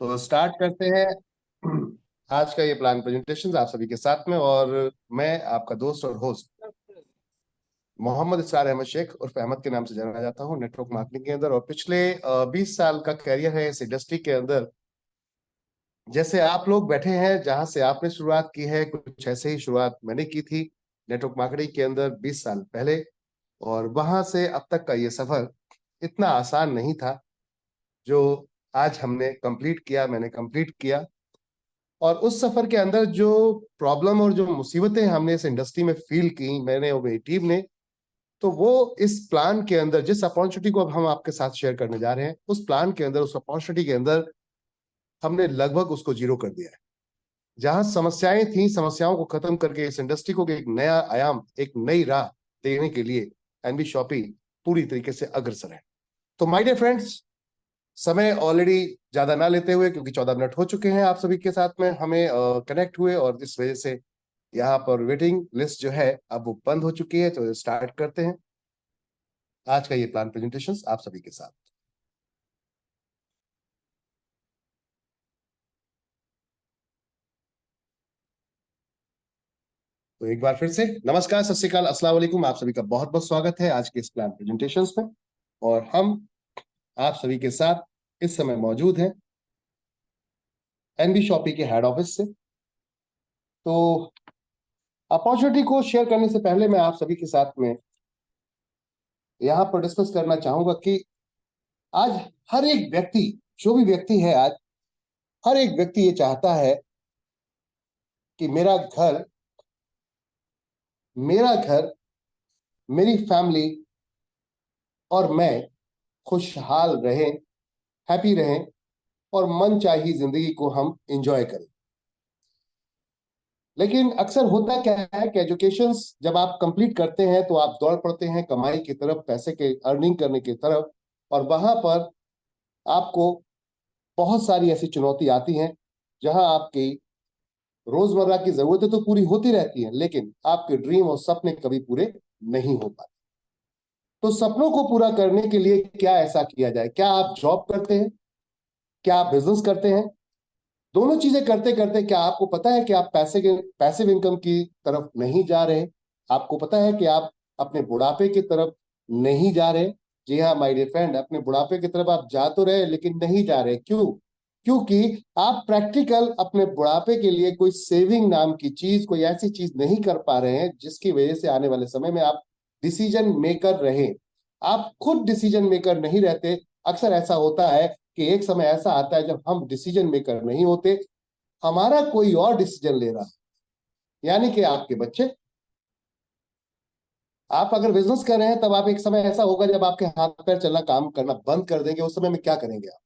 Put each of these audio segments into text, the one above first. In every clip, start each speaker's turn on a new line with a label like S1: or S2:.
S1: तो स्टार्ट करते हैं आज का ये प्लान प्रेजेंटेशन आप सभी के साथ में। और मैं आपका दोस्त और होस्ट मोहम्मद इसरार अहमद शेख उर्फ अहमद के नाम से जाना जाता हूँ नेटवर्क मार्केटिंग के अंदर। और पिछले 20 साल का कैरियर है इस इंडस्ट्री के अंदर। जैसे आप लोग बैठे हैं, जहां से आपने शुरुआत की है, कुछ ऐसे ही शुरुआत मैंने की थी नेटवर्क मार्केटिंग के अंदर 20 साल पहले। और वहां से अब तक का ये सफर इतना आसान नहीं था जो आज हमने कंप्लीट किया, मैंने कंप्लीट किया। और उस सफर के अंदर जो प्रॉब्लम और जो मुसीबतें हमने इस इंडस्ट्री में फील की, मैंने और मेरी टीम ने, तो वो इस प्लान के अंदर, जिस अपॉर्चुनिटी को अब हम आपके साथ शेयर करने जा रहे हैं, उस प्लान के अंदर, उस अपॉर्चुनिटी के अंदर हमने लगभग उसको जीरो कर दिया है। जहां समस्याएं थी, समस्याओं को खत्म करके इस इंडस्ट्री को एक नया आयाम, एक नई राह देने के लिए एनबी शॉपी पूरी तरीके से अग्रसर है। तो माय डियर फ्रेंड्स, समय ऑलरेडी ज्यादा ना लेते हुए, क्योंकि 14 मिनट हो चुके हैं आप सभी के साथ में हमें कनेक्ट हुए, और इस वजह से यहाँ पर वेटिंग लिस्ट जो है अब वो बंद हो चुकी है। तो स्टार्ट करते हैं आज का ये प्लान प्रेजेंटेशन आप सभी के साथ। तो एक बार फिर से नमस्कार, सत श्री अकाल, अस्सलाम वालेकुम। आप सभी का बहुत बहुत स्वागत है आज के इस प्लान प्रेजेंटेशन में। और हम आप सभी के साथ इस समय मौजूद हैं एनबी शॉपी के हेड ऑफिस से। तो अपॉर्चुनिटी को शेयर करने से पहले मैं आप सभी के साथ में यहाँ पर डिस्कस करना चाहूंगा कि आज हर एक व्यक्ति, जो भी व्यक्ति है, आज हर एक व्यक्ति ये चाहता है कि मेरा घर, मेरी फैमिली और मैं खुशहाल रहें, हैप्पी रहें, और मन चाही जिंदगी को हम एंजॉय करें। लेकिन अक्सर होता क्या है कि एजुकेशन जब आप कंप्लीट करते हैं तो आप दौड़ पड़ते हैं कमाई की तरफ, पैसे के अर्निंग करने की तरफ। और वहां पर आपको बहुत सारी ऐसी चुनौती आती हैं जहां आपकी रोजमर्रा की जरूरतें तो पूरी होती रहती हैं, लेकिन आपके ड्रीम और सपने कभी पूरे नहीं हो पाते। तो सपनों को पूरा करने के लिए क्या ऐसा किया जाए? क्या आप जॉब करते हैं? क्या आप बिजनेस करते हैं? दोनों चीजें करते करते क्या आपको पता है कि आप पैसिव इनकम की तरफ नहीं जा रहे? आपको पता है कि आप अपने बुढ़ापे की तरफ नहीं जा रहे? जी हाँ माय डियर फ्रेंड, अपने बुढ़ापे की तरफ आप जा तो रहे लेकिन नहीं जा रहे। क्यों? क्योंकि आप प्रैक्टिकल अपने बुढ़ापे के लिए कोई सेविंग नाम की चीज, कोई ऐसी चीज नहीं कर पा रहे हैं जिसकी वजह से आने वाले समय में आप डिसीजन मेकर रहे। आप खुद डिसीजन मेकर नहीं रहते। अक्सर ऐसा होता है कि एक समय ऐसा आता है जब हम डिसीजन मेकर नहीं होते, हमारा कोई और डिसीजन ले रहा है, यानी कि आपके बच्चे। आप अगर बिजनेस कर रहे हैं तब आप, एक समय ऐसा होगा जब आपके हाथ पैर चलना, काम करना बंद कर देंगे। उस समय में क्या करेंगे आप?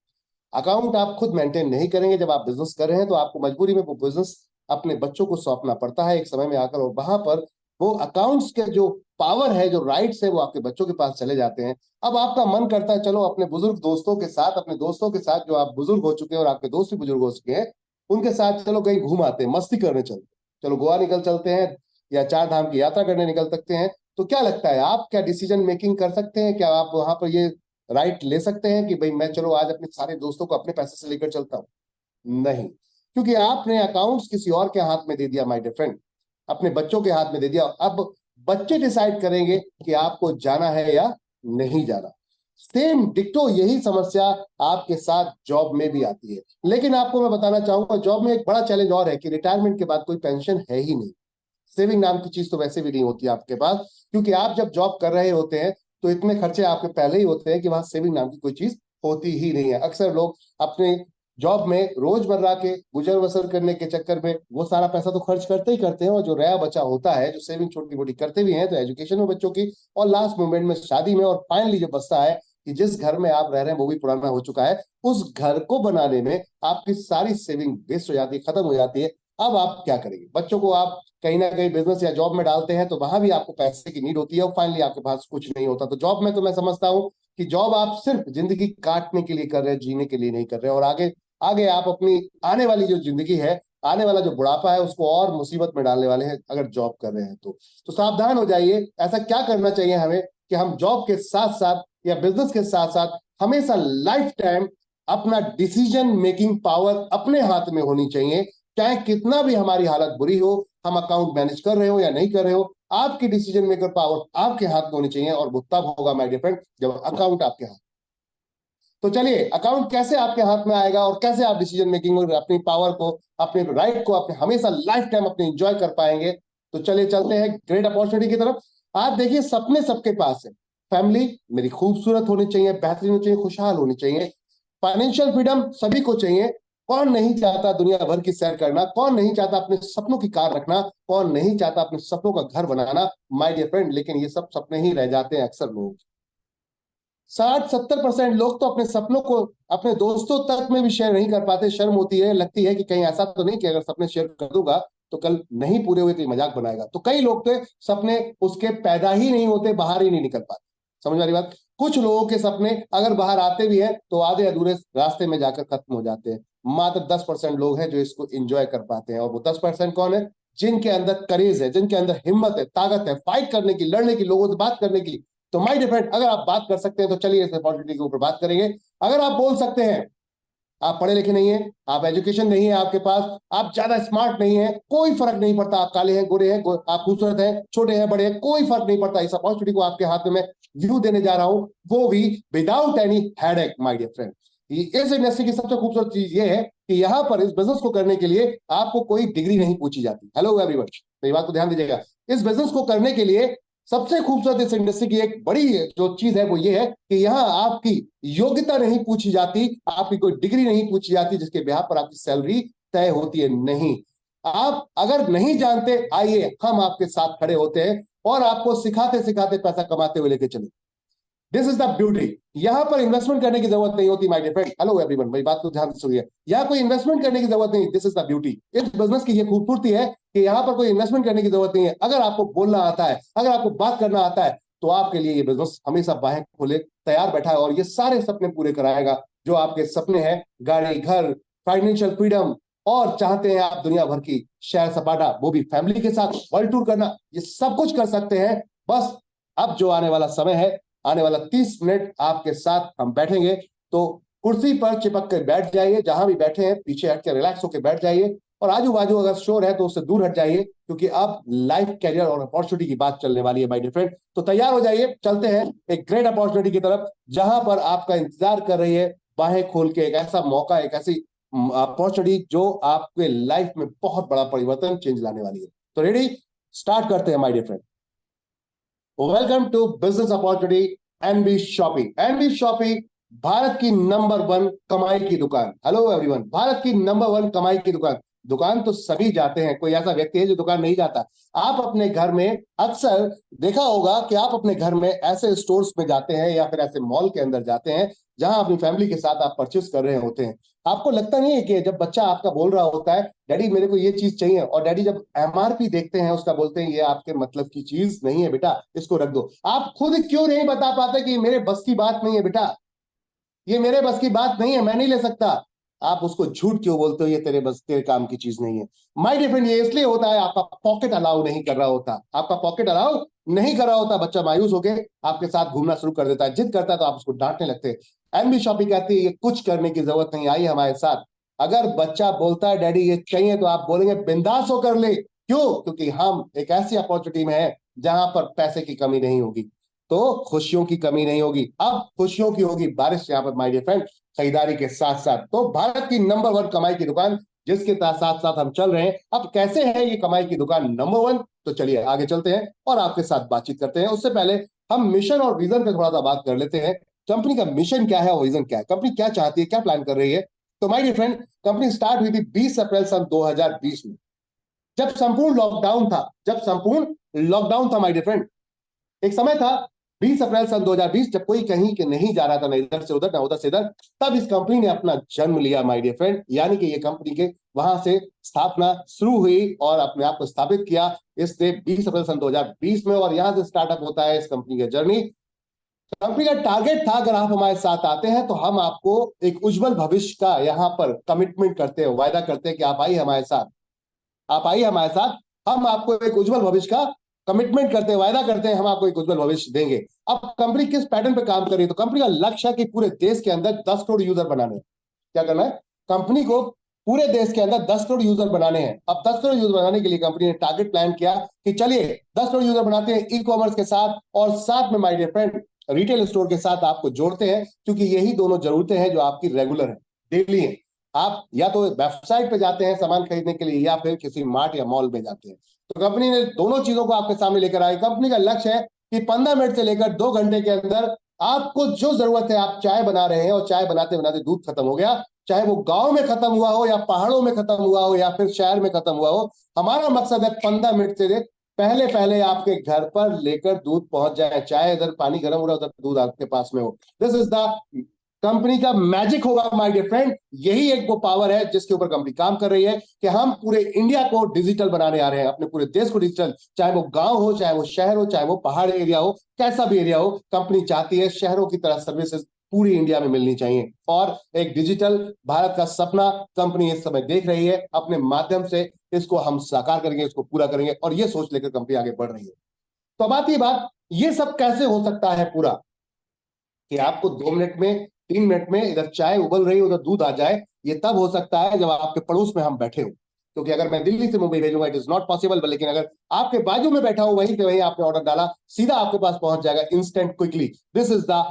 S1: अकाउंट आप खुद मेंटेन नहीं करेंगे। जब आप बिजनेस कर रहे हैं तो आपको मजबूरी में वो बिजनेस अपने बच्चों को सौंपना पड़ता है एक समय में आकर, और वहां पर वो अकाउंट्स के जो पावर है, जो राइट्स है, वो आपके बच्चों के पास चले जाते हैं। अब आपका मन करता है चलो अपने बुजुर्ग दोस्तों के साथ, अपने दोस्तों के साथ, जो आप बुजुर्ग हो चुके हैं और आपके दोस्त भी बुजुर्ग हो चुके हैं, उनके साथ चलो कहीं घूम आते हैं, मस्ती करने चलते हैं, चलो गोवा निकल चलते हैं, या 4 धाम की यात्रा करने निकल सकते हैं। तो क्या लगता है, आप क्या डिसीजन मेकिंग कर सकते हैं? क्या आप वहां पर ये राइट ले सकते हैं कि भाई मैं चलो आज अपने सारे दोस्तों को अपने पैसे से लेकर चलता हूं? नहीं, क्योंकि आपने अकाउंट्स किसी और के हाथ में दे दिया माय डियर फ्रेंड, अपने बच्चों के हाथ में दे दिया। अब बच्चे डिसाइड करेंगे कि आपको जाना है या नहीं जाना। सेम डिक्टो यही समस्या आपके साथ जॉब में भी आती है। लेकिन आपको मैं बताना चाहूंगा, जॉब में एक बड़ा चैलेंज और है कि रिटायरमेंट के बाद कोई पेंशन है ही नहीं। सेविंग नाम की चीज तो वैसे भी नहीं होती आपके पास, क्योंकि आप जब जॉब कर रहे होते हैं तो इतने खर्चे आपके पहले ही होते हैं कि वहां सेविंग नाम की कोई चीज होती ही नहीं है। अक्सर लोग अपने जॉब में रोजमर्रा के गुजर बसर करने के चक्कर में वो सारा पैसा तो खर्च करते ही करते हैं, और जो रहा बचा होता है, जो सेविंग छोटी मोटी करते भी हैं तो एजुकेशन में बच्चों की, और लास्ट मोमेंट में शादी में, और फाइनली जो बचता है कि जिस घर में आप रह रहे हैं वो भी पुराना हो चुका है, उस घर को बनाने में आपकी सारी सेविंग वेस्ट हो जाती है, खत्म हो जाती है। अब आप क्या करेंगे? बच्चों को आप कहीं ना कहीं बिजनेस या जॉब में डालते हैं तो वहां भी आपको पैसे की नीड होती है, और फाइनली आपके पास कुछ नहीं होता। तो जॉब में तो मैं समझता हूं कि जॉब आप सिर्फ जिंदगी काटने के लिए कर रहे हैं, जीने के लिए नहीं कर रहे हैं। और आगे आगे आप अपनी आने वाली जो जिंदगी है, आने वाला जो बुढ़ापा है, उसको और मुसीबत में डालने वाले हैं अगर जॉब कर रहे हैं तो सावधान हो जाइए। ऐसा क्या करना चाहिए हमें कि हम जॉब के साथ साथ या बिजनेस के साथ साथ हमेशा लाइफ टाइम अपना डिसीजन मेकिंग पावर अपने हाथ में होनी चाहिए। चाहे कितना भी हमारी हालत बुरी हो, हम अकाउंट मैनेज कर रहे हो या नहीं कर रहे हो, आपकी डिसीजन मेकर पावर आपके हाथ में होनी चाहिए। और वो तब होगा माय डियर फ्रेंड जब अकाउंट आपके हाथ। तो चलिए, अकाउंट कैसे आपके हाथ में आएगा और कैसे आप डिसीजन मेकिंग और अपनी पावर को, अपने राइट को अपने हमेशा लाइफ टाइम अपने एंजॉय कर पाएंगे। तो चलिए चलते हैं ग्रेट अपॉर्चुनिटी की तरफ। आप देखिए, सपने सबके पास है। फैमिली मेरी खूबसूरत होनी चाहिए, बेहतरीन होनी चाहिए, खुशहाल होनी चाहिए। फाइनेंशियल फ्रीडम सभी को चाहिए। कौन नहीं चाहता दुनिया भर की सैर करना? कौन नहीं चाहता अपने सपनों की कार रखना? कौन नहीं चाहता अपने सपनों का घर बनाना? माय डियर फ्रेंड, लेकिन ये सब सपने ही रह जाते हैं अक्सर लोग। 60-70% लोग तो अपने सपनों को अपने दोस्तों तक में भी शेयर नहीं कर पाते। शर्म होती है, लगती है कि कहीं ऐसा तो नहीं कि अगर सपने शेयर कर दूंगा तो कल नहीं पूरे हुए तो ये मजाक बनाएगा। तो कई लोग तो सपने उसके पैदा ही नहीं होते, बाहर ही नहीं निकल पाते। समझ वाली बात। कुछ लोगों के सपने अगर बाहर आते भी हैं तो आधे अधूरे रास्ते में जाकर खत्म हो जाते हैं। मात्र 10% लोग हैं जो इसको एंजॉय कर पाते हैं। और वो 10% कौन है? जिनके अंदर करेज है, जिनके अंदर हिम्मत है, ताकत है, फाइट करने की, लड़ने की, लोगों से बात करने की। तो माय डियर फ्रेंड, अगर आप बात कर सकते हैं तो चलिए इस अपॉर्चुनिटी के ऊपर बात करेंगे। अगर आप बोल सकते हैं, आप पढ़े लिखे नहीं है, आप एजुकेशन नहीं है आपके पास, आप ज्यादा स्मार्ट नहीं है, कोई फर्क नहीं पड़ता। आप काले हैं, गोरे हैं, आप खूबसूरत हैं, छोटे हैं, बड़े हैं, कोई फर्क नहीं पड़ता। इस अपॉर्चुनिटी को आपके हाथ में मैं व्यू देने जा रहा हूं, वो भी without any headache my dear friend. इस इंडस्ट्री की सबसे खूबसूरत चीज ये है कि यहाँ पर इस बिजनेस को करने के लिए आपको कोई डिग्री नहीं पूछी जाती। हेलो एवरीवन, मेरी बात को ध्यान दीजिएगा। इस बिजनेस को करने के लिए सबसे खूबसूरत इस इंडस्ट्री की एक बड़ी जो चीज है वो ये है कि यहाँ आपकी योग्यता नहीं पूछी जाती, आपकी कोई डिग्री नहीं पूछी जाती जिसके बिहार पर आपकी सैलरी तय होती है। नहीं, आप अगर नहीं जानते, आइए हम आपके साथ खड़े होते हैं और आपको सिखाते सिखाते पैसा कमाते हुए लेके चले। This is the beauty. यहां पर इन्वेस्टमेंट करने की जरूरत नहीं होती my dear friend. Hello everyone, मेरी बात को ध्यान से सुनिए। यहां कोई इन्वेस्टमेंट करने की जरूरत नहीं। This is the beauty. इस बिजनेस की ये खूबसूरती है कि यहां पर कोई इन्वेस्टमेंट करने की जरूरत नहीं है। अगर आपको बोलना आता है, अगर आपको बात करना आता है, तो आपके लिए ये बिजनेस हमेशा बाहें खोले तैयार बैठा है और ये सारे सपने पूरे कराएगा जो आपके सपने हैं। गाड़ी, घर, फाइनेंशियल फ्रीडम, और चाहते हैं आप दुनिया भर की शहर सपाटा, वो भी फैमिली के साथ वर्ल्ड टूर करना, ये सब कुछ कर सकते हैं। बस अब जो आने वाला समय है, आने वाला 30 मिनट आपके साथ हम बैठेंगे। तो कुर्सी पर चिपक कर बैठ जाइए, जहां भी बैठे हैं पीछे हट के रिलैक्स होकर बैठ जाइए। और आजू बाजू अगर शोर है तो उससे दूर हट जाइए, क्योंकि अब लाइफ, कैरियर और अपॉर्चुनिटी की बात चलने वाली है माय डियर फ्रेंड। तो तैयार हो जाइए, चलते हैं एक ग्रेट अपॉर्चुनिटी की तरफ, जहां पर आपका इंतजार कर रही है बाहें खोल के। एक ऐसा मौका, एक ऐसी अपॉर्चुनिटी जो आपके लाइफ में बहुत बड़ा परिवर्तन, चेंज लाने वाली है। तो रेडी, स्टार्ट करते हैं my dear friend. Welcome to business opportunity NB Shopping. NB Shopping Bharat की नंबर 1 कमाई की दुकान। हेलो एवरीवन, भारत की नंबर 1 कमाई की दुकान। दुकान तो सभी जाते हैं, कोई ऐसा व्यक्ति है जो दुकान नहीं जाता? आप अपने घर में अक्सर देखा होगा कि आप अपने घर में ऐसे स्टोर्स में जाते हैं या फिर ऐसे मॉल के अंदर जाते हैं जहां अपनी फैमिली के साथ आप परचेस कर रहे होते हैं। आपको लगता नहीं है कि जब बच्चा आपका बोल रहा होता है डैडी मेरे को ये चीज चाहिए, और डैडी जब एमआरपी देखते हैं उसका, बोलते हैं ये आपके मतलब की चीज नहीं है बेटा, इसको रख दो। आप खुद क्यों नहीं बता पाते कि मेरे बस की बात नहीं है बेटा, ये मेरे बस की बात नहीं है, मैं नहीं ले सकता? आप उसको झूठ क्यों बोलते हो, ये तेरे बस, तेरे काम की चीज नहीं है? माय डियर फ्रेंड, ये इसलिए होता है आपका पॉकेट अलाउ नहीं कर रहा होता। आपका पॉकेट अलाउ नहीं कर रहा होता, बच्चा मायूस होकर आपके साथ घूमना शुरू कर देता है, जिद करता है तो आप उसको डांटने लगते हैं। एनबी शॉपिंग कहती है ये कुछ करने की जरूरत नहीं, आई हमारे साथ। अगर बच्चा बोलता है डैडी ये चाहिए, तो आप बोलेंगे बिंदास होकर ले। क्यों? क्योंकि हम एक ऐसी अपॉर्चुनिटी में है जहां पर पैसे की कमी नहीं होगी, तो खुशियों की कमी नहीं होगी। अब खुशियों की होगी बारिश यहाँ पर माय डियर फ्रेंड, खरीदारी के साथ साथ। तो भारत की नंबर 1 कमाई की दुकान जिसके साथ साथ हम चल रहे हैं। अब कैसे है ये कमाई की दुकान नंबर 1? तो चलिए आगे चलते हैं और आपके साथ बातचीत करते हैं। उससे पहले हम मिशन और विजन पे थोड़ा सा बात कर लेते हैं। कंपनी का मिशन क्या है और विजन क्या है, कंपनी क्या चाहती है, क्या प्लान कर रही है। तो my dear friend, company start हुई थी 20 अप्रैल सन 2020 में, जब संपूर्ण लॉकडाउन था। जब संपूर्ण लॉकडाउन था माय डियर फ्रेंड, एक समय था 20 अप्रैल सन 2020, जब कोई कहीं के नहीं जा रहा था, ना इधर से उधर ना उधर से इधर, तब इस कंपनी ने अपना जन्म लिया माय डियर फ्रेंड। यानी कि ये कंपनी के वहां से स्थापना शुरू हुई और अपने आप को स्थापित किया इसने 20 अप्रैल सन 2020 में, और यहां से स्टार्टअप होता है इस कंपनी का जर्नी। कंपनी का टारगेट था, अगर आप हमारे साथ आते हैं तो हम आपको एक उज्जवल भविष्य का यहाँ पर कमिटमेंट करते हैं, वायदा करते हैं कि आप आइए हमारे साथ, आप आइए हमारे साथ, हम आपको एक उज्जवल भविष्य का कमिटमेंट करते हैं, वायदा करते हैं, हम आपको एक उज्जवल भविष्य देंगे। अब कंपनी किस पैटर्न पे काम कर रही है? तो कंपनी का लक्ष्य है कि पूरे देश के अंदर 10 करोड़ यूजर बनाने। क्या करना है, कंपनी को पूरे देश के अंदर 10 करोड़ यूजर बनाने हैं। अब 10 करोड़ यूजर बनाने के लिए कंपनी ने टारगेट प्लान किया कि चलिए 10 करोड़ यूजर बनाते हैं ई कॉमर्स के साथ, और साथ में my dear friend retail store के साथ आपको जोड़ते हैं, क्योंकि यही दोनों जरूरतें हैं जो आपकी रेगुलर है, डेली है। आप या तो वेबसाइट पे जाते हैं सामान खरीदने के लिए, या फिर किसी मार्ट या मॉल में जाते हैं। तो कंपनी ने दोनों चीजों को आपके सामने लेकर आई। कंपनी का लक्ष्य है कि 15 मिनट से लेकर 2 घंटे के अंदर आपको जो जरूरत है, आप चाय बना रहे हैं और चाय बनाते बनाते दूध खत्म हो गया, चाहे वो गांव में खत्म हुआ हो या पहाड़ों में खत्म हुआ हो या फिर शहर में खत्म हुआ हो, हमारा मकसद है 15 मिनट से पहले पहले आपके घर पर लेकर दूध पहुंच जाए। चाहे इधर पानी गर्म हो रहा है, उधर दूध आपके पास में हो। दिस इज द कंपनी का मैजिक होगा माय डियर फ्रेंड। यही एक वो पावर है जिसके ऊपर कंपनी काम कर रही है कि हम पूरे इंडिया को डिजिटल बनाने आ रहे हैं, अपने पूरे देश को डिजिटल, चाहे वो गांव हो, चाहे वो शहर हो, चाहे वो पहाड़ एरिया हो, कैसा भी एरिया हो, कंपनी चाहती है शहरों की तरह सर्विसेज पूरी इंडिया में मिलनी चाहिए। और एक डिजिटल भारत का सपना कंपनी इस समय देख रही है, अपने माध्यम से इसको हम साकार करेंगे, इसको पूरा करेंगे, और ये सोच लेकर कंपनी आगे बढ़ रही है। तो अब आती है बात, ये सब कैसे हो सकता है पूरा, कि आपको 2 मिनट में 3 मिनट में इधर चाय उबल रही है, उधर दूध आ जाए। ये तब हो सकता है जब आपके पड़ोस में हम बैठे हो, क्योंकि अगर मैं दिल्ली से मुंबई भेजूंगा इट इज नॉट पॉसिबल, लेकिन अगर आपके बाजू में बैठा हो, वहीं पे वहीं आपने ऑर्डर डाला, सीधा आपके पास पहुंच जाएगा, instant, quickly. This is the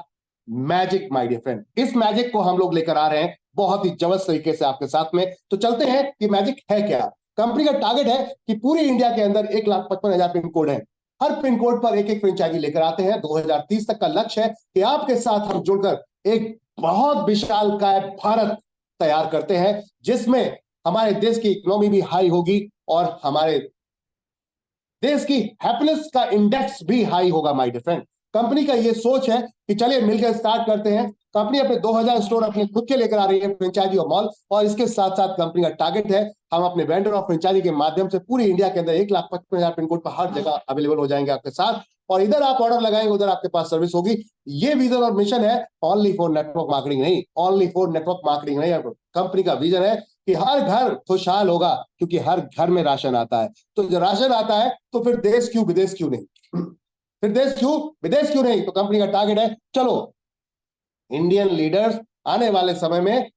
S1: magic my dear friend. इस मैजिक को हम लोग लेकर आ रहे हैं बहुत ही जबरदस्त तरीके से आपके साथ में। तो चलते हैं कि मैजिक है क्या। कंपनी का टारगेट है कि पूरी इंडिया के अंदर 1,55,000 पिन कोड है। हर पिन कोड पर एक एक फ्रेंचाइजी लेकर आते हैं। 2030 तक का लक्ष्य है कि आपके साथ हम जुड़कर एक बहुत विशालकाय भारत तैयार करते हैं, जिसमें हमारे देश की इकोनॉमी भी हाई होगी और हमारे देश की हैप्पीनेस का इंडेक्स भी हाई होगा माय डियर फ्रेंड। कंपनी का ये सोच है कि चलिए मिलकर स्टार्ट करते हैं। कंपनी अपने 2000 स्टोर अपने खुद के लेकर आ रही है, फ्रेंचाइजी और मॉल, और इसके साथ साथ कंपनी का टारगेट है हम अपने वेंडर और फ्रेंचाइजी के माध्यम से पूरी इंडिया के अंदर 1,55,000 पिन कोड पर हर जगह अवेलेबल हो जाएंगे आपके साथ, और इधर आप ऑर्डर लगाएंगे उधर आपके पास सर्विस होगी। ये विजन और मिशन है ओनली फॉर नेटवर्क मार्केटिंग नहीं, ओनली फॉर नेटवर्क मार्केटिंग नहीं। कंपनी का विजन है कि हर घर खुशहाल होगा, क्योंकि हर घर में राशन आता है। तो जब राशन आता है तो फिर देश क्यों विदेश क्यों नहीं, फिर देश क्यों विदेश क्यों नहीं। तो कंपनी का टारगेट है, चलो इंडियन लीडर्स आने वाले समय में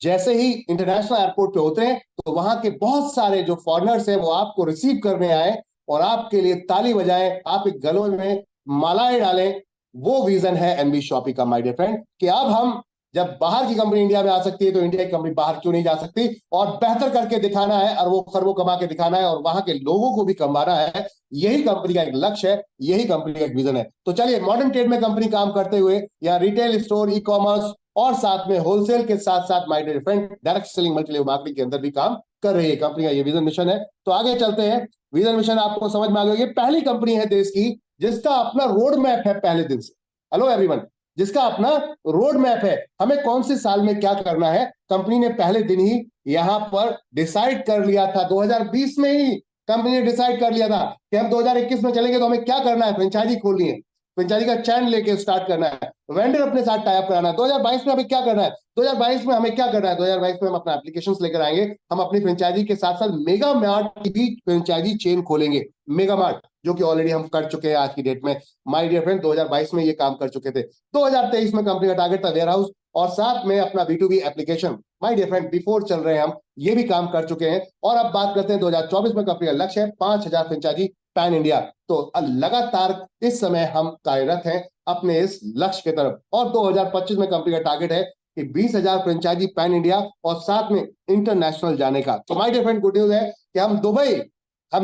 S1: जैसे ही इंटरनेशनल एयरपोर्ट पे होते हैं, तो वहां के बहुत सारे जो फॉरेनर्स हैं वो आपको रिसीव करने आए और आपके लिए ताली बजाएं, आप एक गलों में मालाएं डालें। वो विजन है एनबी शॉपी का माय डियर फ्रेंड, कि अब हम जब बाहर की कंपनी इंडिया में आ सकती है, तो इंडिया की कंपनी बाहर क्यों नहीं जा सकती, और बेहतर करके दिखाना है, अरबों खरबों कमा के दिखाना है, और वहां के लोगों को भी कमाना है। यही कंपनी का एक लक्ष्य है, यही कंपनी का एक विजन है। तो चलिए मॉडर्न ट्रेड में कंपनी काम करते हुए, या रिटेल स्टोर, ई कॉमर्स, और साथ में होलसेल के साथ साथ my dear friend direct selling multi level marketing के अंदर भी काम कर रही है। कंपनी का ये विजन मिशन है। तो आगे चलते हैं, विजन मिशन आपको समझ में आ गया। ये पहली कंपनी है देश की जिसका अपना रोड मैप है पहले दिन से। हेलो एवरीवन, जिसका अपना रोड मैप है, हमें कौन से साल में क्या करना है, कंपनी ने पहले दिन ही यहां पर डिसाइड कर लिया था। 2020 में ही कंपनी ने डिसाइड कर लिया था कि हम 2021 में चलेंगे तो हमें क्या करना है, फ्रेंचाइजी खोलनी है, फ्रेंचाइजी का चैन लेके स्टार्ट करना है, वेंडर अपने साथ टाई अप कराना है। 2022 में हमें क्या करना है, 2022 में हमें क्या करना है, 2022 में हम अपना एप्लीकेशंस लेकर आएंगे। हम अपनी फ्रेंचाइजी के साथ साथ मेगा मार्ट की भी फ्रेंचाइजी चेन खोलेंगे, मेगा मार्ट, जो कि ऑलरेडी हम कर चुके हैं आज की डेट में। माय डियर फ्रेंड 2022 में ये काम कर चुके थे। 2023 में कंपनी का टारगेट था वेयर हाउस, और साथ में अपना B2B application. My dear friend before चल रहे हैं हम, ये भी काम कर चुके हैं। और अब बात करते हैं 2024 में कंपनी का लक्ष्य है 5,000 फ्रेंचाइजी पैन इंडिया। तो लगातार इस समय हम कार्यरत हैं अपने इस लक्ष्य की तरफ। और 2025 में कंपनी का टारगेट है कि 20,000 फ्रेंचाइजी पैन इंडिया और साथ में इंटरनेशनल जाने का। तो my dear friend good news है कि हम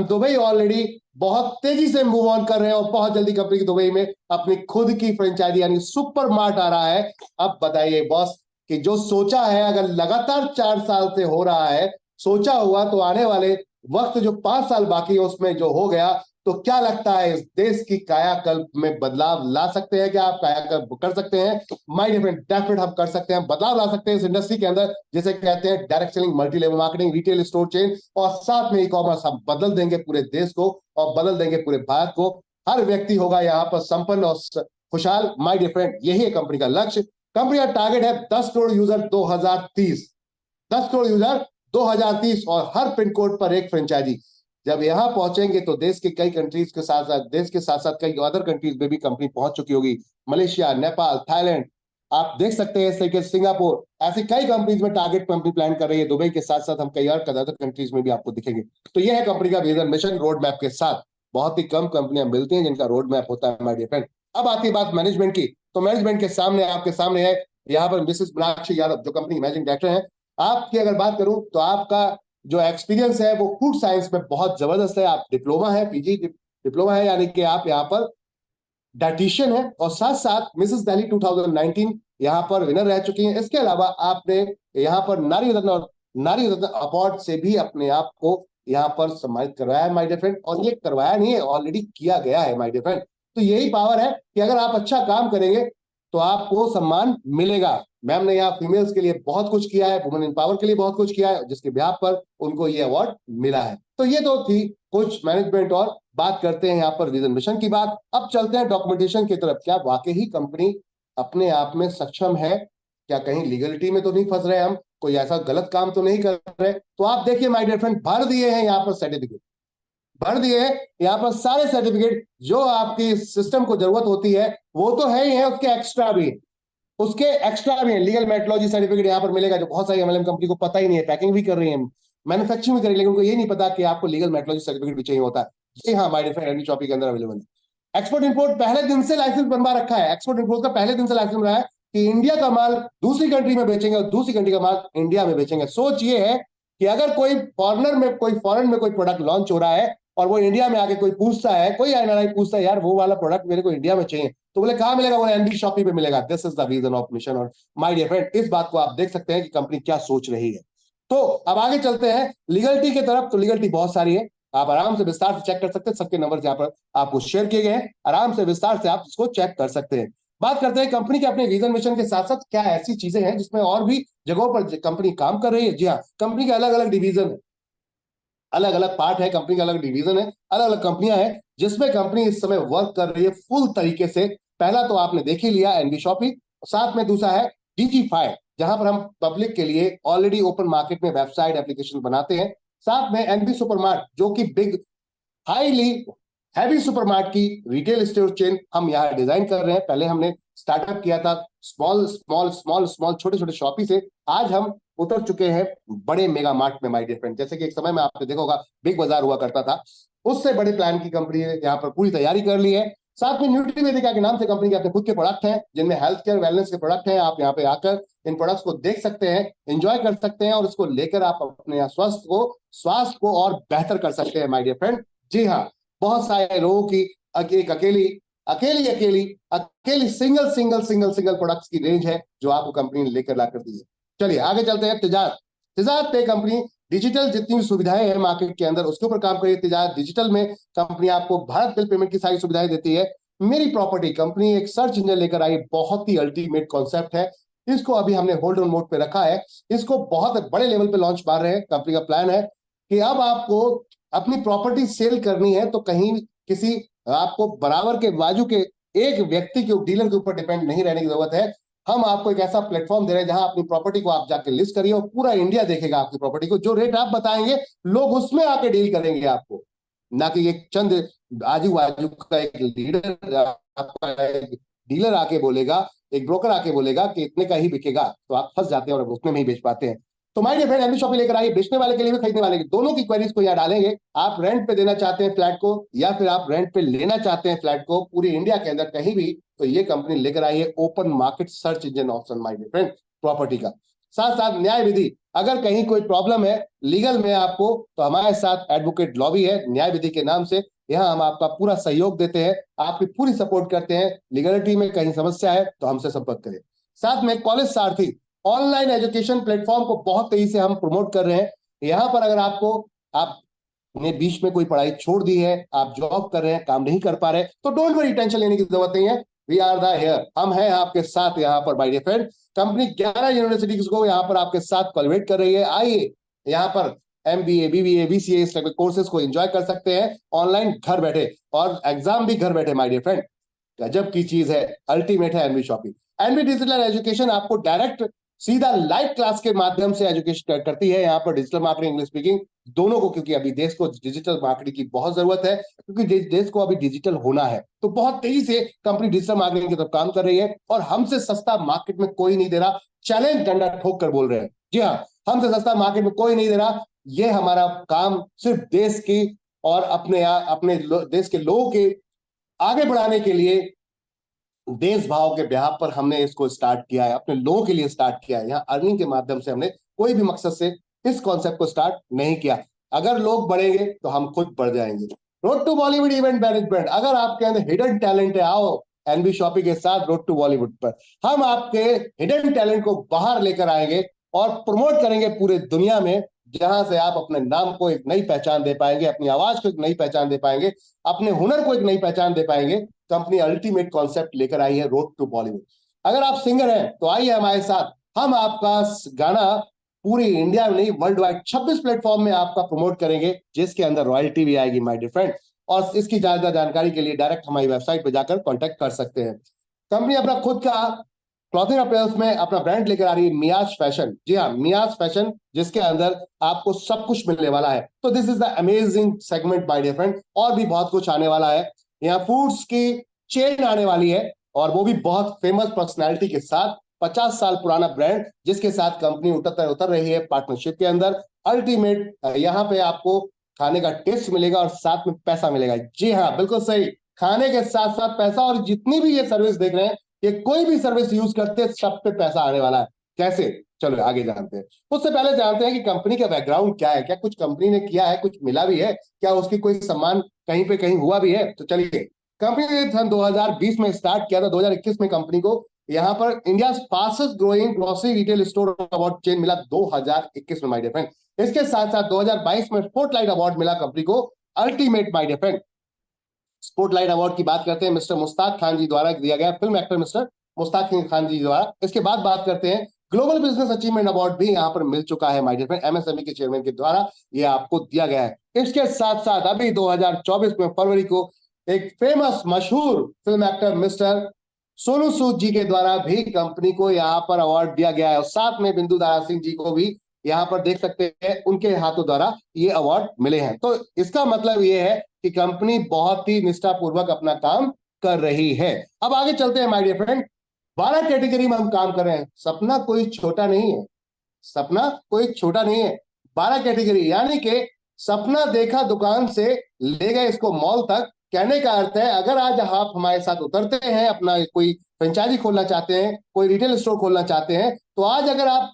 S1: दुबई ऑलरेडी बहुत तेजी से मूव ऑन कर रहे हैं, और बहुत जल्दी कंपनी की दुबई में अपनी खुद की फ्रेंचाइजी यानी सुपर मार्ट आ रहा है। अब बताइए बॉस, कि जो सोचा है अगर लगातार 4 साल से हो रहा है, सोचा हुआ, तो आने वाले वक्त जो 5 साल बाकी है उसमें जो हो गया, तो क्या लगता है इस देश की कायाकल्प में बदलाव ला सकते हैं क्या? आप कायाकल्प कर सकते हैं माय डियर फ्रेंड, डेफिनेट हम कर सकते हैं, बदलाव ला सकते हैं इस इंडस्ट्री के अंदर, जिसे कहते हैं direct selling, multi level marketing, retail store chain, और साथ में ई कॉमर्स। हम बदल देंगे पूरे देश को और बदल देंगे पूरे भारत को। हर व्यक्ति होगा यहाँ पर संपन्न और खुशहाल। माय डियर फ्रेंड यही है कंपनी का लक्ष्य। कंपनी का टारगेट है 10 करोड़ यूजर 2030, 10 करोड़ यूजर 2030, और हर पिन कोड पर एक फ्रेंचाइजी। जब यहां पहुंचेंगे तो देश के कई कंट्रीज के साथ साथ कई अदर कंट्रीज में भी कंपनी पहुंच चुकी होगी, मलेशिया, नेपाल, थाईलैंड, आप देख सकते हैं इस तरीके से सिंगापुर, ऐसी कई कंपनीज में टारगेट कंपनी प्लान कर रही है। दुबई के साथ साथ हम कई और अदर कंट्रीज में भी आपको दिखेंगे। तो यह है कंपनी का विजन मिशन रोड मैप के साथ। बहुत ही कम कंपनियां मिलती हैं जिनका रोड मैप होता है माय डियर फ्रेंड। अब आती है बात मैनेजमेंट की, तो मैनेजमेंट के सामने आपके सामने है यहाँ पर मिसेस मीनाक्षी यादव, जो कंपनी मैनेजिंग डायरेक्टर है। आपकी अगर बात करूं तो आपका जो एक्सपीरियंस है वो फूड साइंस में बहुत जबरदस्त है। आप डिप्लोमा है, पीजी डिप्लोमा है, यानी कि आप यहाँ पर डाइटिशियन है, और साथ साथ मिसेस दिल्ली 2019 यहाँ पर विनर रह चुकी हैं। इसके अलावा आपने यहाँ पर नारी रत्न अवार्ड से भी अपने आप को यहाँ पर सम्मानित करवाया है माय डियर फ्रेंड। और ये करवाया नहीं है, ऑलरेडी किया गया है माय डियर फ्रेंड। तो यही पावर है कि अगर आप अच्छा काम करेंगे तो आपको सम्मान मिलेगा। मैम ने यहाँ फीमेल्स के लिए बहुत कुछ किया है, वुमेन इन पावर के लिए बहुत कुछ किया है, जिसके बिहाफ पर उनको ये अवार्ड मिला है। तो ये तो थी कुछ मैनेजमेंट, और बात करते हैं यहाँ पर विजन मिशन की बात। अब चलते हैं डॉक्यूमेंटेशन की तरफ। क्या वाकई ही कंपनी अपने आप में सक्षम है? क्या कहीं लीगलिटी में तो नहीं फंस रहे हम, कोई ऐसा गलत काम तो नहीं कर रहे? तो आप देखिए माय डियर फ्रेंड, भर दिए हैं यहाँ पर सर्टिफिकेट, भर दिए हैं यहाँ पर सारे सर्टिफिकेट जो आपकी सिस्टम को जरूरत होती है वो तो है ही है, उसके एक्स्ट्रा भी है। उसके एक्स्ट्रा भी है। लीगल मेट्रोलॉजी सर्टिफिकेट यहाँ पर मिलेगा, जो बहुत सारी एमएलएम कंपनी को पता ही नहीं है। पैकिंग भी कर रही है, मैन्युफैक्चरिंग भी कर रही है, लेकिन उनको ये नहीं पता कि आपको लीगल मेट्रोलॉजी सर्टिफिकेट भी चाहिए होता है। जी हाँ, माय डिफरेंट एनडी शॉपी के अंदर अवेलेबल है। एक्सपोर्ट इंपोर्ट पहले दिन से लाइसेंस बनवा रखा है। एक्सपोर्ट इंपोर्ट का पहले दिन से लाइसेंस रहा है कि इंडिया का माल दूसरी कंट्री में बेचेंगे और दूसरी कंट्री का माल इंडिया में बेचेंगे। सोच ये है कि अगर कोई फॉरेन में कोई प्रोडक्ट लॉन्च हो रहा है और वो इंडिया में आके कोई पूछता है, कोई एनआरआई पूछता है, यार वो वाला प्रोडक्ट मेरे को इंडिया में चाहिए, तो बोले कहां मिलेगा? बोले एनडी शॉपी पे मिलेगा। This is the vision of mission. और माय डियर फ्रेंड, इस बात को आप देख सकते हैं कि कंपनी क्या सोच रही है। तो अब आगे चलते हैं लीगलिटी की तरफ। तो लीगलिटी बहुत सारी है, आप आराम से विस्तार से चेक कर सकते हैं। सबके नंबर यहाँ पर आपको शेयर किए गए हैं, आराम से विस्तार से आप इसको चेक कर सकते हैं। बात करते हैं कंपनी के अपने विजन मिशन के साथ साथ क्या ऐसी चीजें हैं जिसमें और भी जगहों पर कंपनी काम कर रही है। जी हाँ, कंपनी के अलग अलग डिवीजन है, अलग अलग पार्ट है, कंपनी का अलग डिवीजन है, अलग अलग कंपनियां हैं जिसमें कंपनी इस समय वर्क कर रही है फुल तरीके से। पहला तो आपने देख ही लिया एनबी शॉपी, साथ में दूसरा है DG5, जहां पर हम पब्लिक के लिए ऑलरेडी ओपन मार्केट में वेबसाइट एप्लीकेशन बनाते हैं। साथ में एनबी सुपरमार्ट, जो कि बिग हाईली हैवी सुपरमार्ट की रिटेल स्टोर चेन हम यहाँ डिजाइन कर रहे हैं। पहले हमने स्टार्टअप किया था स्मॉल स्मॉल स्मॉल स्मॉल छोटे छोटे शॉपी से, आज हम उतर चुके हैं बड़े मेगा मार्ट में माय डियर फ्रेंड। जैसे कि एक समय में आपने देखा होगा बिग बाजार हुआ करता था, उससे बड़े प्लान की कंपनी ने यहाँ पर पूरी तैयारी कर ली है। साथ में न्यूट्रीवेदिका के नाम से कंपनी के अपने खुद के प्रोडक्ट हैं, जिनमें हेल्थ केयर वेलनेस के प्रोडक्ट हैं। आप यहाँ पे आकर इन प्रोडक्ट्स को देख सकते हैं, एंजॉय कर सकते हैं, और इसको लेकर आप अपने यहाँ स्वास्थ्य को और बेहतर कर सकते हैं माय डियर फ्रेंड। जी हाँ, बहुत सारे लोगों की एक अकेली अकेली अकेली अकेली single single single single products की रेंज है जो आपको कंपनी ने लेकर ला कर दी है। चलिए आगे चलते हैं। तिजारत पे कंपनी डिजिटल जितनी भी सुविधाएं हैं मार्केट के अंदर उसके ऊपर काम करिए। तिजारत डिजिटल में कंपनी आपको भारत बिल पेमेंट की सारी सुविधाएं देती है। मेरी प्रॉपर्टी कंपनी एक सर्च इंजन लेकर आई, बहुत ही अल्टीमेट कॉन्सेप्ट है। इसको अभी हमने होल्ड ऑन मोड पे रखा है, इसको बहुत बड़े लेवल पे लॉन्च मार रहे हैं। कंपनी का प्लान है कि अब आपको अपनी प्रॉपर्टी सेल करनी है तो कहीं किसी आपको बराबर के बाजू के एक व्यक्ति के डीलर के ऊपर डिपेंड नहीं रहने की जरूरत है। हम आपको एक ऐसा प्लेटफॉर्म दे रहे हैं जहां अपनी प्रॉपर्टी को आप जाके लिस्ट करिए और पूरा इंडिया देखेगा आपकी प्रॉपर्टी को। जो रेट आप बताएंगे लोग उसमें आके डील करेंगे आपको, ना कि एक चंद आजू बाजू का एक लीडर आपका एक डीलर आके बोलेगा, एक ब्रोकर आके बोलेगा कि इतने का ही बिकेगा, तो आप फंस जाते हैं और उतने में ही बेच पाते हैं। तो my dear friend, NB Shoppy लेकर आइए, बेचने वाले के लिए भी खरीदने वाले के दोनों की क्वेरीज को यहाँ डालेंगे। आप रेंट पे देना चाहते हैं फ्लैट को या फिर आप रेंट पे लेना चाहते हैं फ्लैट को पूरी इंडिया के अंदर कहीं भी, तो ये कंपनी लेकर आई है open market search engine option my dear friend property का। साथ साथ न्याय विधि, अगर कहीं कोई प्रॉब्लम है लीगल में आपको, तो हमारे साथ एडवोकेट लॉबी है न्याय विधि के नाम से। यहाँ हम आपका पूरा सहयोग देते हैं, आपकी पूरी सपोर्ट करते हैं। लीगलिटी में कहीं समस्या है तो हमसे संपर्क करें। साथ में कॉलेज सारथी ऑनलाइन एजुकेशन प्लेटफॉर्म को बहुत तेजी से हम प्रमोट कर रहे हैं। यहाँ पर अगर आपने बीच में कोई पढ़ाई छोड़ दी है, आप जॉब कर रहे हैं, काम नहीं कर पा रहे, तो डोंट वरी, टेंशन लेने की जरूरत नहीं है। वी आर द हियर, हम हैं आपके साथ यहाँ पर my dear friend. Company 11 universities को यहाँ पर आपके साथ कोलैबोरेट कर रही है। आइए यहाँ पर MBA BBA BCA इस टाइप के कोर्सेज को एंजॉय कर सकते हैं ऑनलाइन घर बैठे, और एग्जाम भी घर बैठे माय डियर फ्रेंड। गजब की चीज है, अल्टीमेट है NB Shoppy. NB digital education आपको डायरेक्ट सीधा लाइव क्लास के माध्यम से एजुकेशन करती है यहाँ पर, डिजिटल मार्केटिंग, इंग्लिश स्पीकिंग दोनों को, क्योंकि अभी देश को डिजिटल मार्केटिंग की बहुत जरूरत है, क्योंकि देश को अभी डिजिटल होना है। तो बहुत तेजी से कंपनी डिजिटल मार्केटिंग की तरफ काम कर रही है, और हमसे सस्ता मार्केट में कोई नहीं दे रहा। चैलेंज डंडा ठोक कर बोल रहे हैं, जी हाँ, हमसे सस्ता मार्केट में कोई नहीं दे रहा। ये हमारा काम सिर्फ देश की और अपने देश के लोगों के आगे बढ़ाने के लिए, देश भाव के ब्याह पर हमने इसको स्टार्ट किया है, अपने लोगों के लिए स्टार्ट किया है। यहाँ अर्निंग के माध्यम से हमने कोई भी मकसद से इस कॉन्सेप्ट को स्टार्ट नहीं किया। अगर लोग बढ़ेंगे तो हम खुद बढ़ जाएंगे। Road to Bollywood event management, अगर आपके अंदर हिडन टैलेंट है, आओ एनबी शॉपिंग के साथ रोड टू बॉलीवुड पर हम आपके हिडन टैलेंट को बाहर लेकर आएंगे और प्रमोट करेंगे पूरे दुनिया में, जहां से आप अपने नाम को एक नई पहचान दे पाएंगे, अपनी आवाज को एक नई पहचान दे पाएंगे, अपने हुनर को एक नई पहचान दे पाएंगे। कंपनी अल्टीमेट कॉन्सेप्ट लेकर आई है रोड टू बॉलीवुड। अगर आप सिंगर हैं तो आइए हमारे साथ, हम आपका गाना पूरी इंडिया में नहीं, वर्ल्ड वाइड 26 प्लेटफॉर्म में आपका प्रमोट करेंगे, जिसके अंदर रॉयल्टी भी आएगी माय डियर फ्रेंड। और इसकी ज्यादा जानकारी के लिए डायरेक्ट हमारी वेबसाइट पर जाकर कॉन्टैक्ट कर सकते हैं। कंपनी अपना खुद का क्लॉथिंग अपीयर्स में अपना ब्रांड लेकर आ रही है, मियाज फैशन। जी हाँ, मियाज फैशन, जिसके अंदर आपको सब कुछ मिलने वाला है। तो this is the amazing segment my dear friend, और भी बहुत कुछ आने वाला है। यहाँ फूड्स की चेन आने वाली है, और वो भी बहुत फेमस पर्सनैलिटी के साथ। 50 साल पुराना ब्रांड, जिसके साथ कंपनी उतर रही है पार्टनरशिप के अंदर। अल्टीमेट यहाँ पे आपको खाने का टेस्ट मिलेगा और साथ में पैसा मिलेगा। जी हाँ, बिल्कुल सही, खाने के साथ साथ पैसा। और जितनी भी ये सर्विस देख रहे हैं, ये कोई भी सर्विस यूज करते हैं, सब पे पैसा आने वाला है। कैसे, चलो आगे जानते हैं। उससे पहले जानते हैं कि कंपनी का बैकग्राउंड क्या है, क्या कुछ कंपनी ने किया है, कुछ मिला भी है, क्या उसकी कोई सम्मान कहीं पे कहीं हुआ भी है। तो चलिए, कंपनी ने सन 2020 में स्टार्ट किया था, 2021 में कंपनी को यहाँ पर India fastest growing grocery retail store award chain मिला 2021 में माय डियर फ्रेंड। इसके साथ साथ 2022 में स्पॉटलाइट अवार्ड मिला कंपनी को, ultimate my dear friend. Spotlight award की बात करते हैं, मिस्टर मुश्ताक खान जी द्वारा दिया गया, film actor mister Mushtaq Khan ji द्वारा। इसके बाद बात करते हैं, ग्लोबल बिजनेस अचीवमेंट अवार्ड भी यहाँ पर मिल चुका है माय डियर फ्रेंड, एमएसएमई के चेयरमैन के द्वारा ये आपको दिया गया है। इसके साथ साथ अभी 2024 में फरवरी को एक फेमस मशहूर film actor mister Sonu Sood जी के द्वारा भी कंपनी को यहाँ पर अवार्ड दिया गया है, और साथ में बिंदु दारा सिंह जी को भी यहाँ पर देख सकते हैं, उनके हाथों द्वारा ये अवार्ड मिले हैं। तो इसका मतलब ये है कि कंपनी बहुत ही निष्ठापूर्वक अपना काम कर रही है। अब आगे चलते हैं माय डियर फ्रेंड, 12 कैटेगरी में हम काम कर रहे हैं। सपना कोई छोटा नहीं है, सपना कोई छोटा नहीं है। 12 कैटेगरी, यानी कि सपना देखा दुकान से ले गए इसको मॉल तक। कहने का अर्थ है, अगर आज आप हमारे साथ उतरते हैं, अपना कोई फ्रेंचाइजी खोलना चाहते हैं, कोई रिटेल स्टोर खोलना चाहते हैं, तो आज अगर आप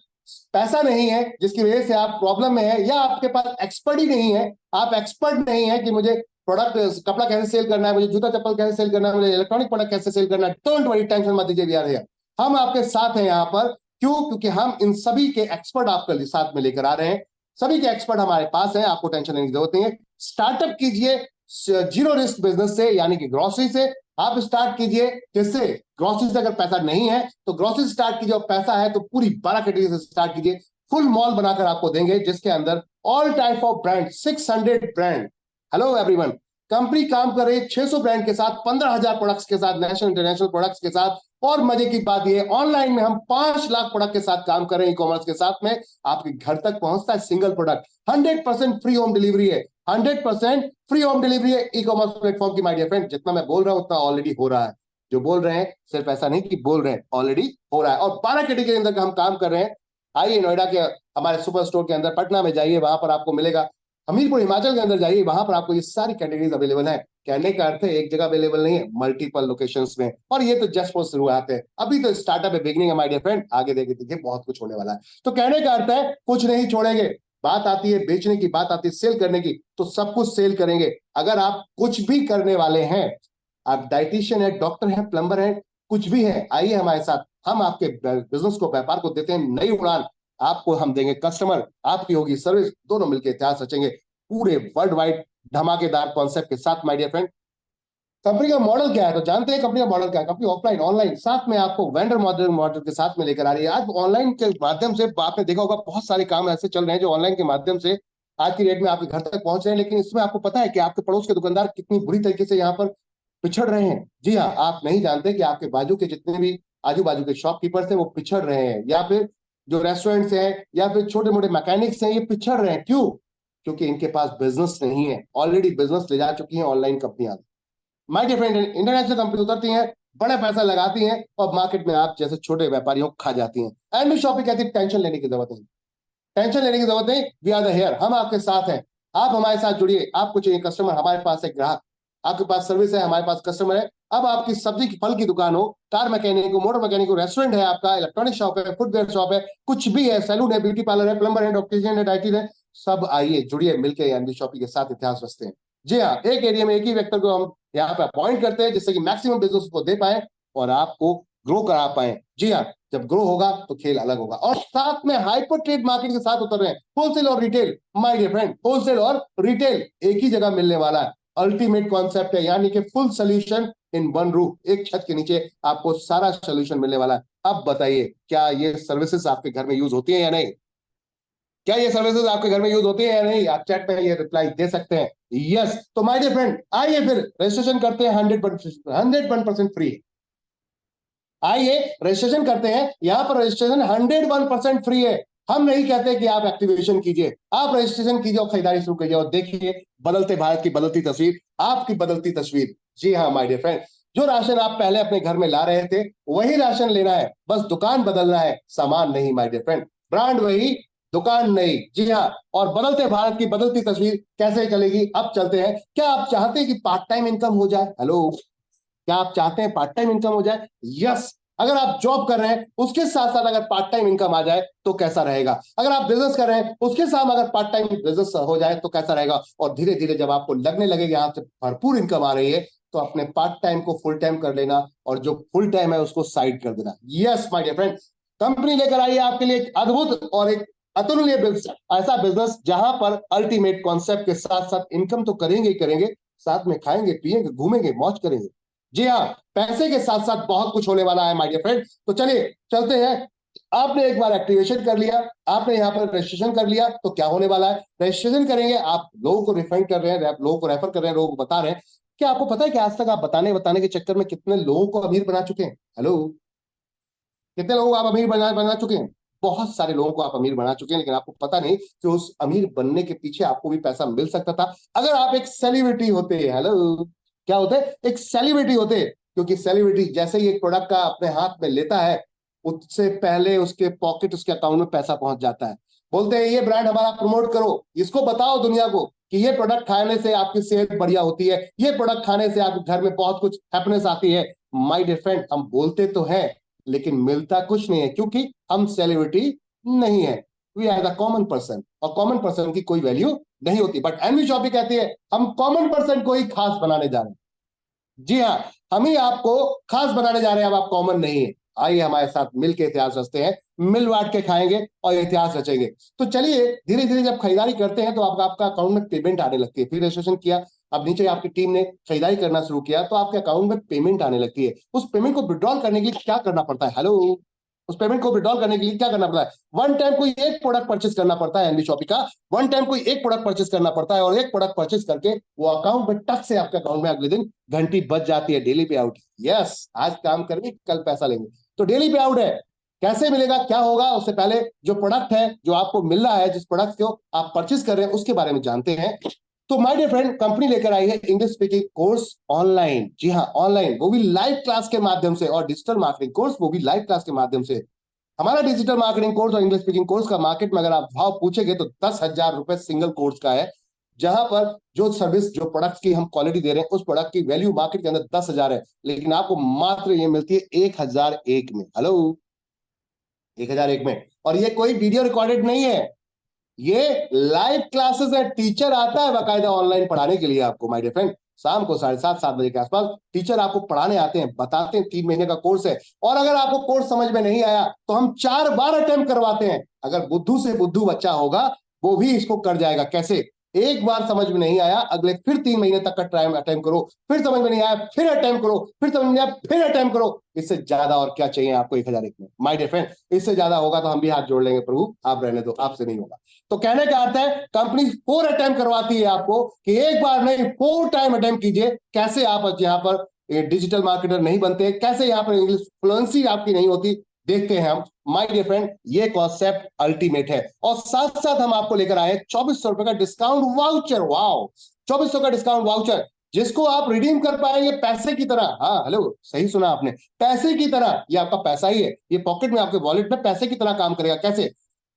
S1: पैसा नहीं है जिसकी वजह से आप प्रॉब्लम में है, या आपके पास एक्सपर्ट ही नहीं है, आप एक्सपर्ट नहीं है कि मुझे प्रोडक्ट कपड़ा कैसे सेल करना है, मुझे जूता चप्पल कैसे सेल करना है, मुझे इलेक्ट्रॉनिक प्रोडक्ट कैसे सेल करना है, डोंट वरी, टेंशन मत लीजिए, वी आर हियर। हम आपके साथ हैं यहाँ पर। क्यों? क्योंकि हम इन सभी के एक्सपर्ट आपके साथ में लेकर आ रहे हैं। सभी के एक्सपर्ट हमारे पास हैं, आपको टेंशन लेने की जरूरत नहीं है। स्टार्टअप कीजिए जीरो रिस्क बिजनेस से, यानी कि ग्रोसरी से। आप स्टार्ट कीजिए किससे? ग्रोसरी से। अगर पैसा नहीं है तो ग्रोसरी स्टार्ट कीजिए, और पैसा है तो पूरी 12 कैटेगरी से स्टार्ट कीजिए। फुल मॉल बनाकर आपको देंगे, जिसके अंदर all type of brand, 600 brand. Hello everyone, company काम कर रही है 600 ब्रांड के साथ, 15,000 प्रोडक्ट्स के साथ, नेशनल इंटरनेशनल प्रोडक्ट्स के साथ। और मजे की बात ये, ऑनलाइन में हम 5 लाख प्रोडक्ट के साथ काम कर रहे हैं, ई कॉमर्स के साथ में। आपके घर तक पहुंचता है single product. 100% free home delivery है, 100% फ्री होम डिलीवरी है ई कॉमर्स प्लेटफॉर्म की माय डियर फ्रेंड। जितना मैं बोल रहा हूं उतना ऑलरेडी हो रहा है। जो बोल रहे हैं सिर्फ ऐसा नहीं कि बोल रहे हैं, ऑलरेडी हो रहा है। और 12 कैटेगरी के अंदर हम काम कर रहे हैं। आइए नोएडा के हमारे सुपर स्टोर के अंदर, पटना में जाइए, वहां पर आपको मिलेगा। हमीरपुर हिमाचल के अंदर जाइए, वहां पर आपको ये सारी कैटेगरीज अवेलेबल है। कहने का अर्थ है एक जगह अवेलेबल नहीं है, मल्टीपल लोकेशंस में। और ये तो जस्ट फॉर शुरुआत है, अभी तो स्टार्टअप है, बिगनिंग है माय डियर फ्रेंड। आगे देखिए बहुत कुछ होने वाला है। तो कहने का अर्थ है कुछ नहीं छोड़ेंगे। बात आती है बेचने की, बात आती है सेल करने की, तो सब कुछ सेल करेंगे। अगर आप कुछ भी करने वाले हैं, आप डाइटिशियन है, डॉक्टर है, प्लम्बर है, कुछ भी है, आइए हमारे साथ। हम आपके बिजनेस को, व्यापार को देते हैं नई उड़ान। आपको हम देंगे कस्टमर, आपकी होगी सर्विस, दोनों मिलकर इतिहास रचेंगे पूरे वर्ल्ड वाइड धमाकेदार कॉन्सेप्ट के साथ माय डियर फ्रेंड। कंपनी का मॉडल क्या है तो जानते हैं कंपनी का मॉडल क्या है। कंपनी ऑफलाइन ऑनलाइन साथ में आपको वेंडर मॉडल के साथ में लेकर आ रही है। आज ऑनलाइन के माध्यम से आपने देखा होगा बहुत सारे काम ऐसे चल रहे हैं जो ऑनलाइन के माध्यम से आज की डेट में आपके घर तक पहुंच रहे हैं। लेकिन इसमें आपको पता है कि आपके पड़ोस के दुकानदार कितनी बुरी तरीके से यहाँ पर पिछड़ रहे हैं। जी हाँ, आप नहीं जानते कि आपके बाजू के जितने भी आजू बाजू के शॉपकीपर्स हैं वो पिछड़ रहे हैं, या फिर जो रेस्टोरेंट्स हैं या फिर छोटे मोटे मैकेनिक्स हैं, ये पिछड़ रहे हैं। क्यों? क्योंकि इनके पास बिजनेस नहीं है, ऑलरेडी बिजनेस ले जा चुकी हैं ऑनलाइन कंपनियां। My dear friend, international company उतरती हैं, बड़ा पैसा लगाती हैं और मार्केट में आप जैसे छोटे व्यापारियों को खा जाती हैं। एंड शॉपिंग कहती है टेंशन लेने की जरूरत नहीं, टेंशन लेने की जरूरत नहीं, वी आर द हियर, हम आपके साथ हैं। आप हमारे साथ जुड़िए, आपको चाहिए कस्टमर, हमारे पास है ग्राहक, आपके पास सर्विस है, हमारे पास कस्टमर है। अब आपकी सब्जी की फल की दुकान हो, कार मैकेनिक हो, मोटर मैकेनिक हो, रेस्टोरेंट है आपका, इलेक्ट्रॉनिक शॉप है, फुटवेयर शॉप है, कुछ भी है, सैलून है, ब्यूटी पार्लर है, प्लम्बर है, डॉक्टर है, डाइटिशियन है, सब आइए जुड़िए, मिलकर एनबी शॉपिंग के साथ इतिहास रचते हैं। जी हाँ, एक एरिया में एक ही व्यक्ति को हम यहाँ पे अपॉइंट करते हैं जिससे कि मैक्सिमम बिजनेस को दे पाए और आपको ग्रो करा पाए। जी हाँ, जब ग्रो होगा तो खेल अलग होगा। और साथ में हाइपर ट्रेड मार्केट के साथ उतर रहे हैं, होलसेल और retail. My dear friend, wholesale और रिटेल एक ही जगह मिलने वाला है, अल्टीमेट कॉन्सेप्ट है, यानी कि full solution in one roof, एक छत के नीचे आपको सारा सोल्यूशन मिलने वाला है। अब बताइए, क्या ये सर्विसेज आपके घर में यूज होती है या नहीं? क्या ये सर्विसेज आपके घर में यूज होती है या नहीं? आप चैट में ये रिप्लाई दे सकते हैं यस। तो माय डियर फ्रेंड, आइए फिर रजिस्ट्रेशन करते हैं, 101% फ्री। आइए रजिस्ट्रेशन करते हैं, यहां पर रजिस्ट्रेशन 101% फ्री है। हम नहीं कहते कि आप एक्टिवेशन कीजिए, आप रजिस्ट्रेशन कीजिए और खरीदारी शुरू कीजिए और देखिए बदलते भारत की बदलती तस्वीर, आपकी बदलती तस्वीर। जी हाँ माय डियर फ्रेंड, जो राशन आप पहले अपने घर में ला रहे थे वही राशन लेना है, बस दुकान बदलना है, सामान नहीं माय डियर फ्रेंड, ब्रांड वही, दुकान नहीं। जी हाँ, और बदलते भारत की बदलती तस्वीर कैसे चलेगी, अब चलते हैं। क्या आप चाहते हैं कि पार्ट टाइम इनकम हो जाए? हेलो, क्या आप चाहते हैं पार्ट टाइम इनकम हो जाए? यस। अगर आप जॉब कर रहे हैं उसके साथ साथ अगर पार्ट टाइम इनकम आ जाए तो कैसा रहेगा? अगर आप बिजनेस कर रहे हैं उसके साथ अगर पार्ट टाइम बिजनेस हो जाए तो कैसा रहेगा? और धीरे धीरे जब आपको लगने लगेगा यहाँ से भरपूर इनकम आ रही है, तो अपने पार्ट टाइम को फुल टाइम कर लेना और जो फुल टाइम है उसको साइड कर देना। Yes my dear friend, company लेकर आई है आपके लिए एक अद्भुत और एक अतुलनीय बिजनेस, ऐसा बिजनेस जहां पर अल्टीमेट कॉन्सेप्ट के साथ साथ इनकम तो करेंगे ही करेंगे, साथ में खाएंगे पिएंगे घूमेंगे मौज करेंगे। जी हाँ, पैसे के साथ साथ बहुत कुछ होने वाला है माय डियर फ्रेंड। तो चलिए चलते हैं। आपने एक बार एक्टिवेशन कर लिया, आपने यहाँ पर रजिस्ट्रेशन कर लिया, तो क्या होने वाला है? रजिस्ट्रेशन करेंगे, आप लोगों को रिफंड कर रहे हैं, लोगों को रेफर कर रहे हैं, लोगों को बता रहे हैं। क्या आपको पता है कि आज तक आप बताने बताने के चक्कर में कितने लोगों को अमीर बना चुके हैं? हेलो, कितने लोगों को आप अमीर बना चुके हैं? बहुत सारे लोगों को आप अमीर बना चुके हैं, लेकिन आपको पता नहीं कि उस अमीर बनने के पीछे आपको भी पैसा मिल सकता था अगर आप एक सेलिब्रिटी होते। हेलो, क्या होते? एक सेलिब्रिटी होते। क्योंकि सेलिब्रिटी जैसे ही एक प्रोडक्ट का अपने हाथ में लेता है, उससे पहले उसके पॉकेट, उसके अकाउंट में पैसा पहुंच जाता है। बोलते हैं ये ब्रांड हमारा प्रमोट करो, इसको बताओ दुनिया को कि ये प्रोडक्ट खाने से आपकी सेहत बढ़िया होती है, ये प्रोडक्ट खाने से आपके घर में बहुत कुछ हैप्पीनेस आती है। माय डियर फ्रेंड, हम बोलते तो हैं लेकिन मिलता कुछ नहीं है, क्योंकि हम सेलिब्रिटी नहीं है, we are the common person, और कॉमन पर्सन की कोई वैल्यू नहीं होती। बट एनवी शॉपी कहती है हम कॉमन पर्सन को ही खास बनाने जा रहे हैं। जी हाँ, हम ही आपको खास बनाने जा रहे हैं, अब आप कॉमन नहीं है। आइए हमारे साथ मिलकर इतिहास रचते हैं, मिल बांट के खाएंगे और इतिहास रचेंगे। तो चलिए, धीरे धीरे जब खरीदारी करते हैं तो आपका अकाउंट में पेमेंट आने लगती है। फिर रजिस्ट्रेशन किया, अब नीचे आपकी टीम ने खरीदारी करना शुरू किया तो आपके अकाउंट में पेमेंट आने लगती है। उस पेमेंट को विड्रॉल करने के लिए क्या करना पड़ता है? हेलो, उस पेमेंट को विड्रॉल करने के लिए क्या करना पड़ता है? वन टाइम कोई एक प्रोडक्ट परचेस करना पड़ता है एनबी शॉपी का, वन टाइम कोई एक प्रोडक्ट परचेस करना पड़ता है, और एक प्रोडक्ट परचेस करके वो अकाउंट में टक से आपके अकाउंट में अगले दिन घंटी बज जाती है, डेली पे आउट। यस, आज काम करेंगे कल पैसा लेंगे, तो डेली पे आउट है। कैसे मिलेगा, क्या होगा, उससे पहले जो प्रोडक्ट है जो आपको मिल रहा है, जिस प्रोडक्ट को आप परचेस कर रहे हैं उसके बारे में जानते हैं। तो माय डियर फ्रेंड, कंपनी लेकर आई है इंग्लिश स्पीकिंग कोर्स ऑनलाइन। जी हाँ, ऑनलाइन, वो भी लाइव क्लास के माध्यम से, और डिजिटल मार्केटिंग कोर्स वो भी लाइव क्लास के माध्यम से। हमारा डिजिटल मार्केटिंग कोर्स और इंग्लिश स्पीकिंग कोर्स का मार्केट में अगर आप भाव पूछेंगे तो 10,000 रुपए सिंगल कोर्स का है, जहां पर जो सर्विस, जो प्रोडक्ट की हम क्वालिटी दे रहे हैं, उस प्रोडक्ट की वैल्यू मार्केट के अंदर 10,000 है, लेकिन आपको मात्र ये मिलती है 1,001 में। हेलो, 1,001 में। और ये कोई वीडियो रिकॉर्डेड नहीं है, ये लाइव क्लासेस है। टीचर आता है बाकायदा ऑनलाइन पढ़ाने के लिए आपको माय डियर फ्रेंड, शाम को 7:30 बजे के आसपास टीचर आपको पढ़ाने आते हैं, बताते हैं। 3 महीने का कोर्स है, और अगर आपको कोर्स समझ में नहीं आया तो हम 4 बार अटेम्प्ट करवाते हैं। अगर बुद्धू से बुद्धू बच्चा होगा वो भी इसको कर जाएगा। कैसे? एक बार समझ में नहीं आया, अगले फिर 3 महीने तक का टाइम अटेम्प्ट करो, फिर समझ में नहीं आया फिर अटेम्प्ट करो, फिर समझ में नहीं आया फिर अटेम्प्ट करो। इससे ज्यादा और क्या चाहिए आपको 1,001 में माय डियर फ्रेंड? इससे ज्यादा होगा तो हम भी हाथ जोड़ लेंगे, प्रभु आप रहने दो, आपसे नहीं होगा। तो कहने का अर्थ है, कंपनी 4 अटेम्प्ट करवाती है आपको कि एक बार नहीं 4 टाइम अटेम्प्ट कीजिए। कैसे आप यहाँ पर डिजिटल मार्केटर नहीं बनते, कैसे यहाँ पर इंग्लिश फ्लुएंसी आपकी नहीं होती, देखते हैं हम माय डियर फ्रेंड, ये कॉन्सेप्ट अल्टीमेट है। और साथ साथ हम आपको लेकर आए 2400 रुपए का डिस्काउंट वाउचर। वाओ, 2400 का डिस्काउंट वाउचर जिसको आप रिडीम कर पाएंगे पैसे की तरह। हाँ हेलो, सही सुना आपने, पैसे की तरह। ये आपका पैसा ही है, ये पॉकेट में, आपके वॉलेट में पैसे की तरह काम करेगा। कैसे?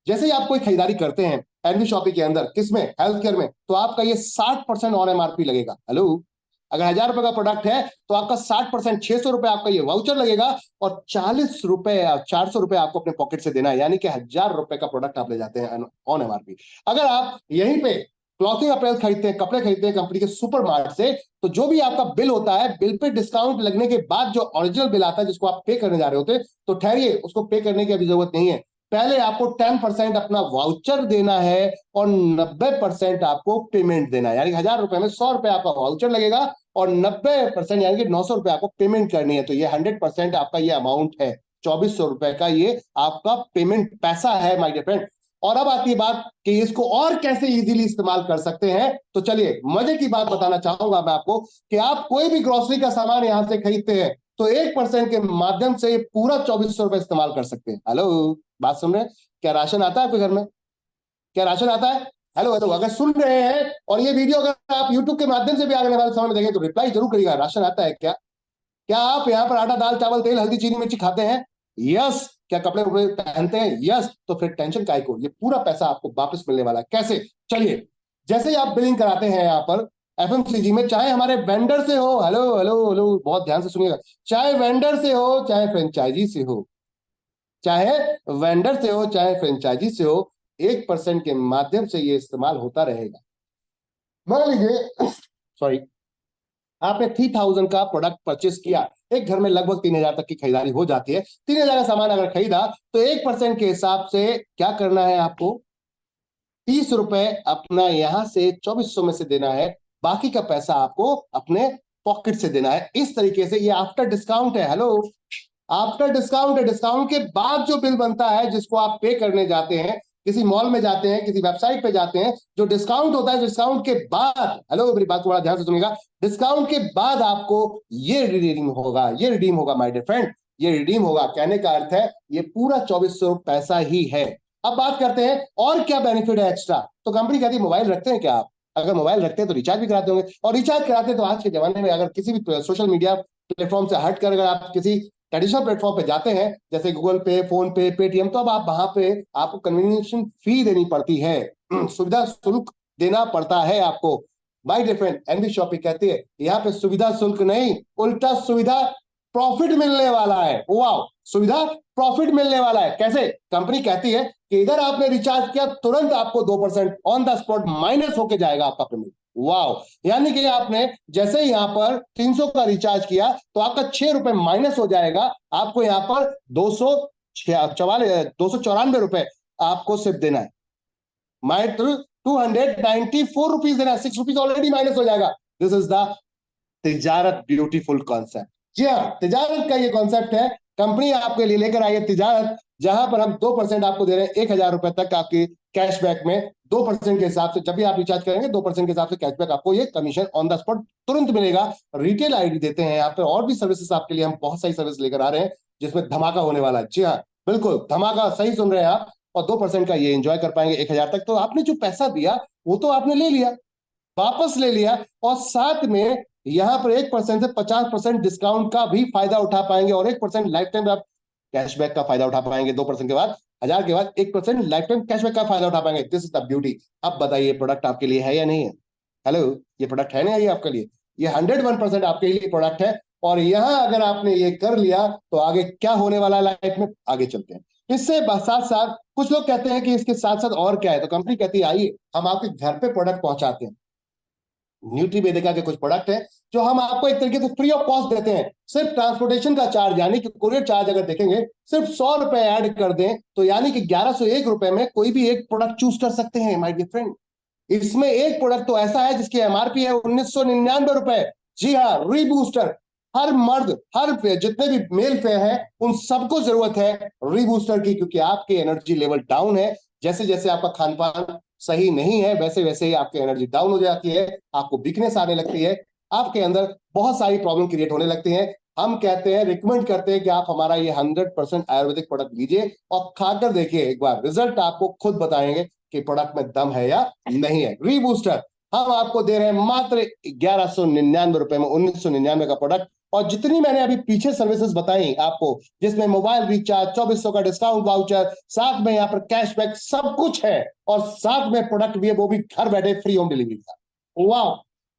S1: जैसे ही आप कोई खरीदारी करते हैं एनवी शॉपिंग के अंदर, किसमें, हेल्थ केयर में, तो आपका ये 60% ऑन एमआरपी लगेगा। हेलो, अगर 1000 रुपए का प्रोडक्ट है तो आपका 60%, 600 रुपए आपका ये वाउचर लगेगा, और 40 रुपए या 400 रुपए आपको अपने पॉकेट से देना है। यानी कि 1000 रुपए का प्रोडक्ट आप ले जाते हैं ऑन एमआरपी। अगर आप यहीं पे क्लॉथिंग अपीयरेंस खरीदते हैं, कपड़े खरीदते हैं कंपनी के सुपर मार्ट से, तो जो भी आपका बिल होता है, बिल पे डिस्काउंट लगने के बाद जो ओरिजिनल बिल आता है जिसको आप पे करने जा रहे होते, तो ठहरिए, उसको पे करने की अभी जरूरत नहीं है। पहले आपको 10% अपना वाउचर देना है और 90% आपको पेमेंट देना है। यानी 1000 रुपए में 100 रुपए आपका वाउचर लगेगा और 90% यानी कि 900 रुपए आपको पेमेंट करनी है। तो ये 100% आपका ये अमाउंट है, 2400 रुपए का ये आपका पेमेंट पैसा है माय डियर फ्रेंड। और अब आती है बात कि इसको और कैसे इजीली इस्तेमाल कर सकते हैं। तो चलिए मजे की बात बताना चाहूंगा मैं आपको कि आप कोई भी ग्रोसरी का सामान यहां से खरीदते हैं तो 1% के माध्यम से पूरा 2400 रुपए इस्तेमाल कर सकते हैं। हेलो, बात सुन रहे हैं? क्या राशन आता है आपके घर में? क्या राशन आता है? हेलो हेलो, अगर सुन रहे हैं और ये वीडियो अगर आप यूट्यूब के माध्यम से भी आने वाले समय में देखें तो रिप्लाई जरूर करिएगा, राशन आता है क्या? क्या आप यहाँ पर आटा दाल चावल तेल हल्दी चीनी मिर्ची खाते हैं? यस। क्या कपड़े उपड़े पहनते हैं? यस। तो फिर टेंशन काहे को, ये पूरा पैसा आपको वापस मिलने वाला है। कैसे? चलिए, जैसे ही आप बिलिंग कराते हैं यहाँ पर एफएमसीजी में, चाहे हमारे वेंडर से हो, हेलो हेलो हेलो, बहुत ध्यान से सुनिएगा, चाहे वेंडर से हो चाहे फ्रेंचाइजी से हो, चाहे वेंडर से हो चाहे फ्रेंचाइजी से हो, 1% के माध्यम से ये इस्तेमाल होता रहेगा। मान लीजिए सॉरी, आपने 3000 का प्रोडक्ट परचेस किया, एक घर में लगभग 3000 तक की खरीदारी हो जाती है। 3000 का सामान अगर खरीदा तो 1% के हिसाब से क्या करना है आपको, 30 रुपए अपना यहां से 2400 में से देना है, बाकी का पैसा आपको अपने पॉकेट से देना है। इस तरीके से ये आफ्टर डिस्काउंट है। हेलो, आफ्टर डिस्काउंट है। डिस्काउंट के बाद जो बिल बनता है जिसको आप पे करने जाते हैं, किसी मॉल में जाते हैं, किसी वेबसाइट पे जाते हैं, जो डिस्काउंट होता है, डिस्काउंट के बाद, हेलो मेरी बात को बड़ा ध्यान से सुनिएगा, डिस्काउंट के बाद आपको ये रिडीम होगा, ये रिडीम होगा माय डियर फ्रेंड, ये रिडीम होगा। कहने का अर्थ है ये पूरा 2400 पैसा ही है। अब बात करते हैं और क्या बेनिफिट है एक्स्ट्रा। तो कंपनी कहती है मोबाइल रखते हैं क्या आप? अगर मोबाइल रखते हैं तो रिचार्ज भी कराते होंगे, और रिचार्ज कराते हैं तो आज के जमाने में अगर किसी भी सोशल मीडिया प्लेटफॉर्म से हटकर अगर आप किसी ट्रेडिशनल प्लेटफॉर्म पे जाते हैं जैसे गूगल पे, फोन पे, पेटीएम, तो अब आप वहां पे आपको कन्वीनियंस फी देनी पड़ती है, सुविधा शुल्क देना पड़ता है आपको। My dear friend, NV Shopping कहती है यहाँ पे सुविधा शुल्क नहीं, उल्टा सुविधा प्रॉफिट मिलने वाला है। वाह, सुविधा प्रॉफिट मिलने वाला है। कैसे? कंपनी कहती है कि इधर आपने रिचार्ज किया, तुरंत आपको 2% ऑन द स्पॉट माइनस होके जाएगा आपका पेमेंट। वाह, यानी कि आपने जैसे ही यहाँ पर 300 का रिचार्ज किया तो आपका 6 रुपए माइनस हो जाएगा, आपको यहाँ पर 294 रुपए आपको सिर्फ देना है। माइ 294 रुपीज देना है, 6 रुपीज ऑलरेडी माइनस हो जाएगा। दिस इज द तिजारत ब्यूटीफुल कॉन्सेप्ट। जी हाँ, तिजारत का ये कॉन्सेप्ट है, कंपनी आपके लिए लेकर आई है तिजारत, जहां पर हम 2% आपको दे रहे हैं 1000 रुपए तक आपके कैशबैक में। 2% के हिसाब से जब भी आप रिचार्ज करेंगे 2% के हिसाब से कैशबैक आपको ये कमीशन ऑन द स्पॉट तुरंत मिलेगा। रिटेल आईडी देते हैं यहाँ पे, और भी सर्विसेज आपके लिए हम बहुत सारी सर्विस लेकर आ रहे हैं जिसमें धमाका होने वाला है। जी हाँ बिल्कुल धमाका, सही सुन रहे हैं आप। और 2% का ये एंजॉय कर पाएंगे 1000 तक। तो आपने जो पैसा दिया वो तो आपने ले लिया, वापस ले लिया, और साथ में यहां पर 1% से 50% डिस्काउंट का भी फायदा उठा पाएंगे, और 1% लाइफ टाइम आप कैशबैक का फायदा उठा पाएंगे। 2% के बाद, 1000 के बाद 1% लाइफ टाइम कैशबैक का फायदा उठा पाएंगे। This is the beauty. अब बताइए प्रोडक्ट आपके लिए है या नहीं है? हेलो, ये प्रोडक्ट है ना ये आपके लिए? ये 101% आपके लिए प्रोडक्ट है। और यहां अगर आपने ये कर लिया तो आगे क्या होने वाला है लाइफ में, आगे चलते हैं। इससे साथ साथ कुछ लोग कहते हैं कि इसके साथ साथ और क्या है, तो कंपनी कहती है आइए हम आपके घर पे प्रोडक्ट पहुंचाते हैं। न्यूट्री वेदिका के कुछ प्रोडक्ट हैं जो हम आपको एक तरीके से फ्री ऑफ कॉस्ट देते हैं। सिर्फ ट्रांसपोर्टेशन का चार्ज यानी कि कुरियर चार्ज अगर देखेंगे सिर्फ 100 रुपए ऐड कर दें तो यानी कि 1101 रुपए में कोई भी एक प्रोडक्ट चूज कर सकते हैं माय डियर फ्रेंड। इसमें एक प्रोडक्ट तो ऐसा है जिसकी एमआरपी है 1999 रुपए। जी हाँ, रीबूस्टर। हर मर्द, हर जितने भी मेल पे हैं उन सबको जरूरत है रीबूस्टर की, क्योंकि आपके एनर्जी लेवल डाउन है। जैसे जैसे आपका खान पान सही नहीं है वैसे वैसे ही आपकी एनर्जी डाउन हो जाती है, आपको वीकनेस आने लगती है, आपके अंदर बहुत सारी प्रॉब्लम क्रिएट होने लगती हैं। हम कहते हैं, रिकमेंड करते हैं कि आप हमारा ये 100% आयुर्वेदिक प्रोडक्ट लीजिए और खाकर देखिए एक बार, रिजल्ट आपको खुद बताएंगे कि प्रोडक्ट में दम है या नहीं है। रीबूस्टर हम आपको दे रहे हैं मात्र 1199 रुपए में, 1999 का प्रोडक्ट। और जितनी मैंने अभी पीछे सर्विसेज बताई आपको, जिसमें मोबाइल रिचार्ज, 2400 का डिस्काउंट वाउचर, साथ में यहाँ पर कैशबैक, सब कुछ है, और साथ में प्रोडक्ट भी है, वो भी घर बैठे फ्री होम डिलीवरी का। वाह,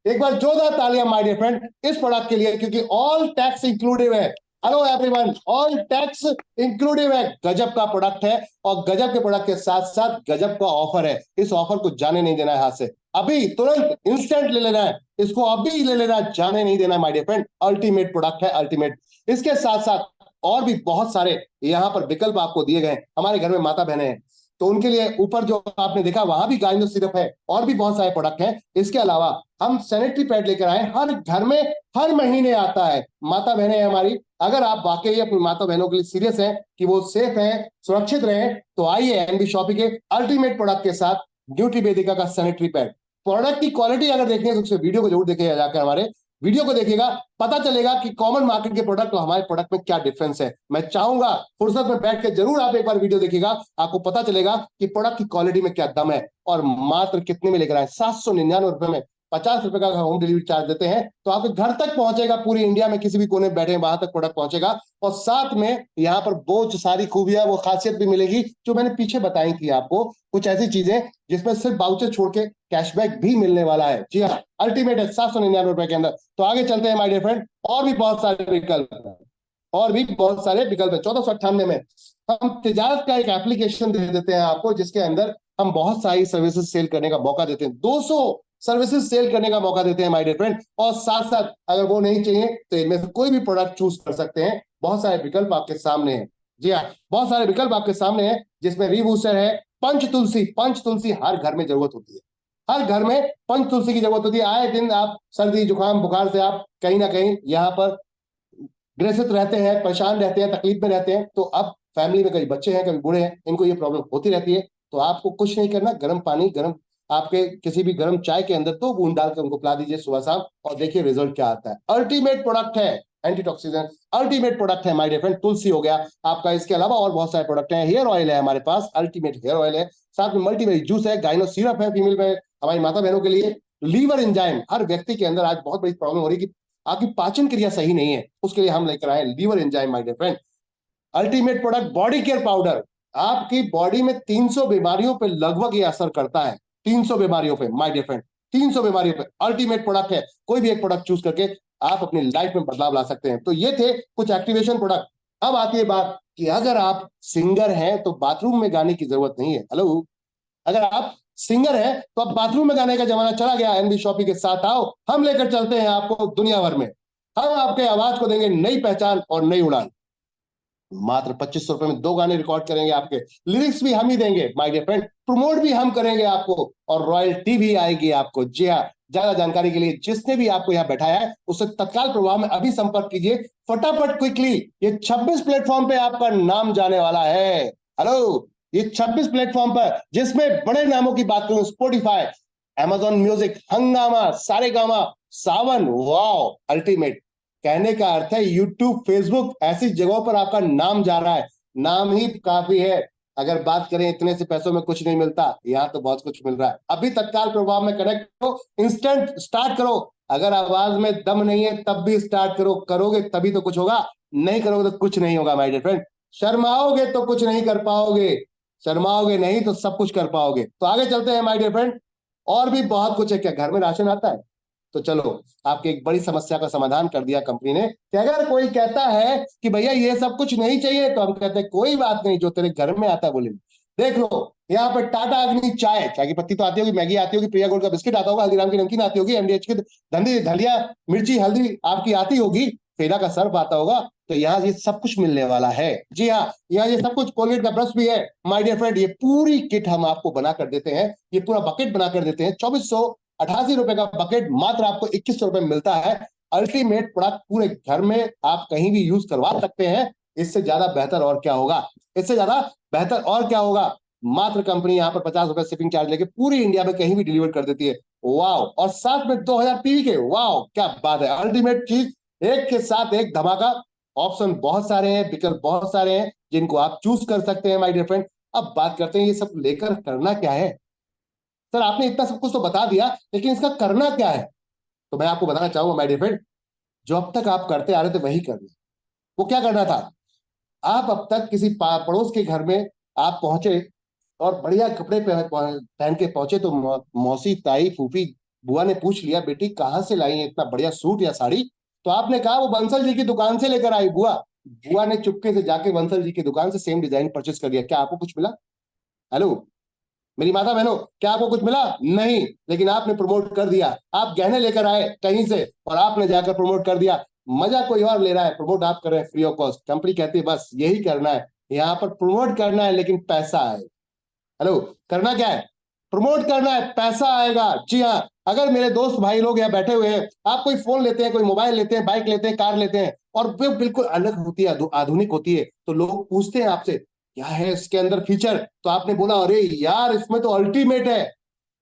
S1: एक बार जोरदार तालियां माय डियर फ्रेंड इस प्रोडक्ट के लिए, क्योंकि ऑल टैक्स इंक्लूडेड है। Hello everyone, all tax included है। गजब का प्रोडक्ट है, और गजब के प्रोडक्ट के साथ साथ गजब का ऑफर है। इस ऑफर को जाने नहीं देना है हाथ से, अभी तुरंत इंस्टेंट ले लेना है इसको, अभी ले लेना, जाने नहीं देना my dear friend. Ultimate product है, अल्टीमेट। इसके साथ साथ और भी बहुत सारे यहाँ पर विकल्प आपको दिए गए। हमारे घर में माता बहनें हैं, तो उनके लिए ऊपर जो आपने देखा वहां भी गाइनो सिरप है, और भी बहुत सारे प्रोडक्ट हैं। इसके अलावा हम सैनिटरी पैड लेकर आए, हर घर में हर महीने आता है। माता बहनें हमारी, अगर आप वाकई अपनी माता बहनों के लिए सीरियस हैं कि वो सेफ हैं, सुरक्षित रहें, तो आइए एनबी शॉपिंग के अल्टीमेट प्रोडक्ट के साथ न्यूट्री वेदिका का सैनिटरी पैड। प्रोडक्ट की क्वालिटी अगर देखनी है तो उससे वीडियो को जरूर देखिएगा, जाकर हमारे वीडियो को देखिएगा, पता चलेगा कि कॉमन मार्केट के प्रोडक्ट और हमारे प्रोडक्ट में क्या डिफरेंस है। मैं चाहूंगा फुर्सत में बैठ के जरूर आप एक बार वीडियो देखिएगा, आपको पता चलेगा कि प्रोडक्ट की क्वालिटी में क्या दम है। और मात्र कितने में लेकर आए, 799 रुपए में, 50 रुपए का होम डिलीवरी चार्ज देते हैं, तो आपके घर तक पहुंचेगा, पूरी इंडिया में किसी भी कोने में बैठे वहां तक प्रोडक्ट पहुंचेगा। और साथ में यहाँ पर बहुत सारी खूबियां, वो खासियत भी मिलेगी जो मैंने पीछे बताई थी आपको, कुछ ऐसी चीजें जिसमें सिर्फ बाउचर छोड़ के कैशबैक भी मिलने वाला है। जी हाँ, अल्टीमेट है 799 रुपए के अंदर। तो आगे चलते हैं माय डियर फ्रेंड, और भी बहुत सारे विकल्प हैं, और भी बहुत सारे विकल्प है। 1498 में हम तिजारत का एक एप्लीकेशन दे देते हैं आपको, जिसके अंदर हम बहुत सारी सर्विसेज सेल करने का मौका देते हैं। 200 सर्विसेज सेल करने का मौका देते हैं माय डियर फ्रेंड। और साथ साथ अगर वो नहीं चाहिए तो इनमें से कोई भी प्रोडक्ट चूज कर सकते हैं। बहुत सारे विकल्प आपके सामने हैं। जी हाँ, बहुत सारे विकल्प आपके सामने हैं, जिसमें रीबूस्टर है, पंच तुलसी। पंच तुलसी हर घर में जरूरत होती है, हर घर में पंच तुलसी की जरूरत होती है। आए दिन आप सर्दी जुकाम बुखार से आप कहीं ना कहीं यहाँ पर ग्रसित रहते हैं, परेशान रहते हैं, तकलीफ में रहते हैं। तो अब फैमिली में कभी बच्चे हैं, कभी बूढ़े हैं, इनको ये प्रॉब्लम होती रहती है। तो आपको कुछ नहीं करना, गर्म पानी, गर्म आपके किसी भी गर्म चाय के अंदर 2 बूंद डालकर उनको पिला दीजिए सुबह शाम, और देखिए रिजल्ट क्या आता है। अल्टीमेट प्रोडक्ट है, एंटीटॉक्सिडेंट अल्टीमेट प्रोडक्ट है माय डियर फ्रेंड। तुलसी हो गया आपका, इसके अलावा और बहुत सारे प्रोडक्ट हैं। हेयर ऑयल है हमारे पास, अल्टीमेट हेयर ऑयल है, साथ में मल्टीवेरी जूस है, गाइनो सिरप है फीमेल में, हमारी माता बहनों के लिए। लीवर एंजाइम, हर व्यक्ति के अंदर आज बहुत बड़ी प्रॉब्लम हो रही है कि आपकी पाचन क्रिया सही नहीं है, उसके लिए हम लेकर आए liver enzyme my dear friend. Ultimate product body care powder, आपकी बॉडी में 300 बीमारियों पे लगभग ये असर करता है, 300 बीमारियों पे माय डियर फ्रेंड, 300 बीमारियों पे अल्टीमेट प्रोडक्ट है। कोई भी एक प्रोडक्ट चूज करके आप अपनी लाइफ में बदलाव ला सकते हैं। तो ये थे कुछ एक्टिवेशन प्रोडक्ट। अब आती है बात कि अगर आप सिंगर हैं तो बाथरूम में गाने की जरूरत नहीं है। हेलो, अगर आप सिंगर हैं तो अब बाथरूम में गाने का जमाना चला गया। एनबी शॉपिंग के साथ आओ, हम लेकर चलते हैं आपको दुनिया भर में। हम आपके आवाज को देंगे नई पहचान और नई उड़ान। मात्र 2500 रुपए में 2 गाने रिकॉर्ड करेंगे, आपके लिरिक्स भी हम ही देंगे माय डियर फ्रेंड, प्रमोट भी हम करेंगे आपको, और रॉयल्टी भी आएगी आपको। जी हाँ, ज्यादा जानकारी के लिए जिसने भी आपको यहाँ बैठाया है उससे तत्काल प्रभाव में अभी संपर्क कीजिए, फटाफट, क्विकली। ये 26 प्लेटफॉर्म पे आपका नाम जाने वाला है। हेलो, ये 26 प्लेटफॉर्म पर, जिसमें बड़े नामों की बात करूं, स्पॉटिफाई, अमेजॉन म्यूजिक, हंगामा, सारेगामा, सावन, वाओ, अल्टीमेट। कहने का अर्थ है यूट्यूब, फेसबुक, ऐसी जगहों पर आपका नाम जा रहा है। नाम ही काफी है। अगर बात करें इतने से पैसों में कुछ नहीं मिलता, यहाँ तो बहुत कुछ मिल रहा है। अभी तत्काल प्रभाव में कनेक्ट करो, इंस्टेंट स्टार्ट करो। अगर आवाज में दम नहीं है तब भी स्टार्ट करो, करोगे तभी तो कुछ होगा, नहीं करोगे तो कुछ नहीं होगा माय डियर फ्रेंड। शर्माओगे तो कुछ नहीं कर पाओगे, शर्माओगे नहीं तो सब कुछ कर पाओगे। तो आगे चलते हैं माय डियर फ्रेंड, और भी बहुत कुछ है। क्या घर में राशन आता है? तो चलो, आपकी एक बड़ी समस्या का समाधान कर दिया कंपनी ने, कि अगर कोई कहता है कि भैया ये सब कुछ नहीं चाहिए, तो हम कहते हैं कोई बात नहीं, जो तेरे घर में आता है बोले। देख लो, यहाँ पर टाटा अग्नि चाय, चाय की पत्ती तो आती होगी, मैगी आती होगी, प्रिया गोल्ड का बिस्किट आता होगा, हल्दीराम की नमकीन आती होगी, एमडीएच की धंधी धलिया मिर्ची हल्दी आपकी आती होगी, फेरा का सर्फ आता होगा। तो यहाँ ये सब कुछ मिलने वाला है। जी हाँ, यहाँ ये सब कुछ, कोलगेट का ब्रश भी है माय डियर फ्रेंड। ये पूरी किट हम आपको बना कर देते हैं, ये पूरा बकेट बना कर देते हैं। 2488 रुपए का बकेट मात्र आपको 2100 रुपए में मिलता है। अल्टीमेट प्रोडक्ट, पूरे घर में आप कहीं भी यूज करवा सकते हैं। इससे ज्यादा बेहतर और क्या होगा, इससे ज्यादा बेहतर और क्या होगा। मात्र कंपनी यहाँ पर 50 रुपए शिपिंग चार्ज लेके पूरी इंडिया में कहीं भी डिलीवर कर देती है। वाओ, और साथ में 2000 पीवी के, वाओ क्या बात है, अल्टीमेट चीज। एक के साथ एक धमाका। ऑप्शन बहुत सारे हैं, विकल्प बहुत सारे हैं जिनको आप चूज कर सकते हैं माय डियर फ्रेंड। अब बात करते हैं ये सब लेकर करना क्या है। सर आपने इतना सब कुछ तो बता दिया, लेकिन इसका करना क्या है? तो मैं आपको बताना चाहूंगा माय डियर फ्रेंड, जो अब तक आप करते आ रहे थे वही करना। वो क्या करना था? आप अब तक किसी पड़ोस के घर में आप पहुंचे और बढ़िया कपड़े पहन के पहुंचे, तो मौसी, ताई, फूफी, बुआ ने पूछ लिया, बेटी कहाँ से लाई है इतना बढ़िया सूट या साड़ी? तो आपने कहा वो बंसल जी की दुकान से लेकर आई बुआ। बुआ ने चुपके से जाके बंसल जी की दुकान से सेम डिजाइन परचेस कर लिया। क्या आपको कुछ मिला? हेलो मेरी माता बहनों, क्या आपको कुछ मिला? नहीं। लेकिन आपने प्रमोट कर दिया। आप गहने लेकर आए कहीं से और आपने जाकर प्रमोट कर दिया। मजा कोई और ले रहा है, प्रमोट आप कर रहे हैं फ्री ऑफ कॉस्ट। कंपनी कहती है बस यही करना है, यहाँ पर प्रमोट करना है लेकिन पैसा है। हेलो, करना क्या है? प्रमोट करना है, पैसा आएगा। जी हाँ, अगर मेरे दोस्त भाई लोग यहाँ बैठे हुए हैं, आप कोई फोन लेते हैं, कोई मोबाइल लेते हैं, बाइक लेते हैं, कार लेते हैं, और वो बिल्कुल अलग होती है, आधुनिक होती है, तो लोग पूछते हैं आपसे क्या है इसके अंदर फीचर? तो आपने बोला अरे यार इसमें तो अल्टीमेट है,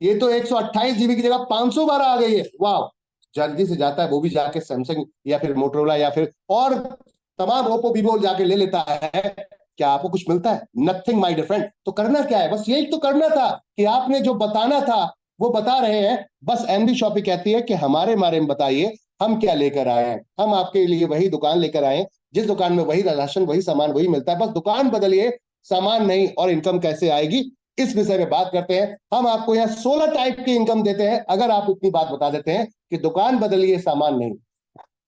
S1: ये तो 128 GB की जगह 512 आ गई है, वाह। जल्दी से जाता है वो भी जाके सैमसंग या फिर मोटरोला या फिर और तमाम ओप्पो वीवो जाके ले लेता है। क्या आपको कुछ मिलता है? Nothing my dear friend. तो करना क्या है? बस यही तो करना था कि आपने जो बताना था वो बता रहे हैं। बस एमडी शॉपी कहती है कि हमारे बारे में बताइए, हम क्या लेकर आए हैं। हम आपके लिए वही दुकान लेकर आए हैं जिस दुकान में वही राशन, वही सामान, वही मिलता है, बस दुकान बदलिए, सामान नहीं। और इनकम कैसे आएगी इस विषय में बात करते हैं। हम आपको यहाँ 16 टाइप की इनकम देते हैं अगर आप इतनी बात बता देते हैं कि दुकान बदलिए सामान नहीं।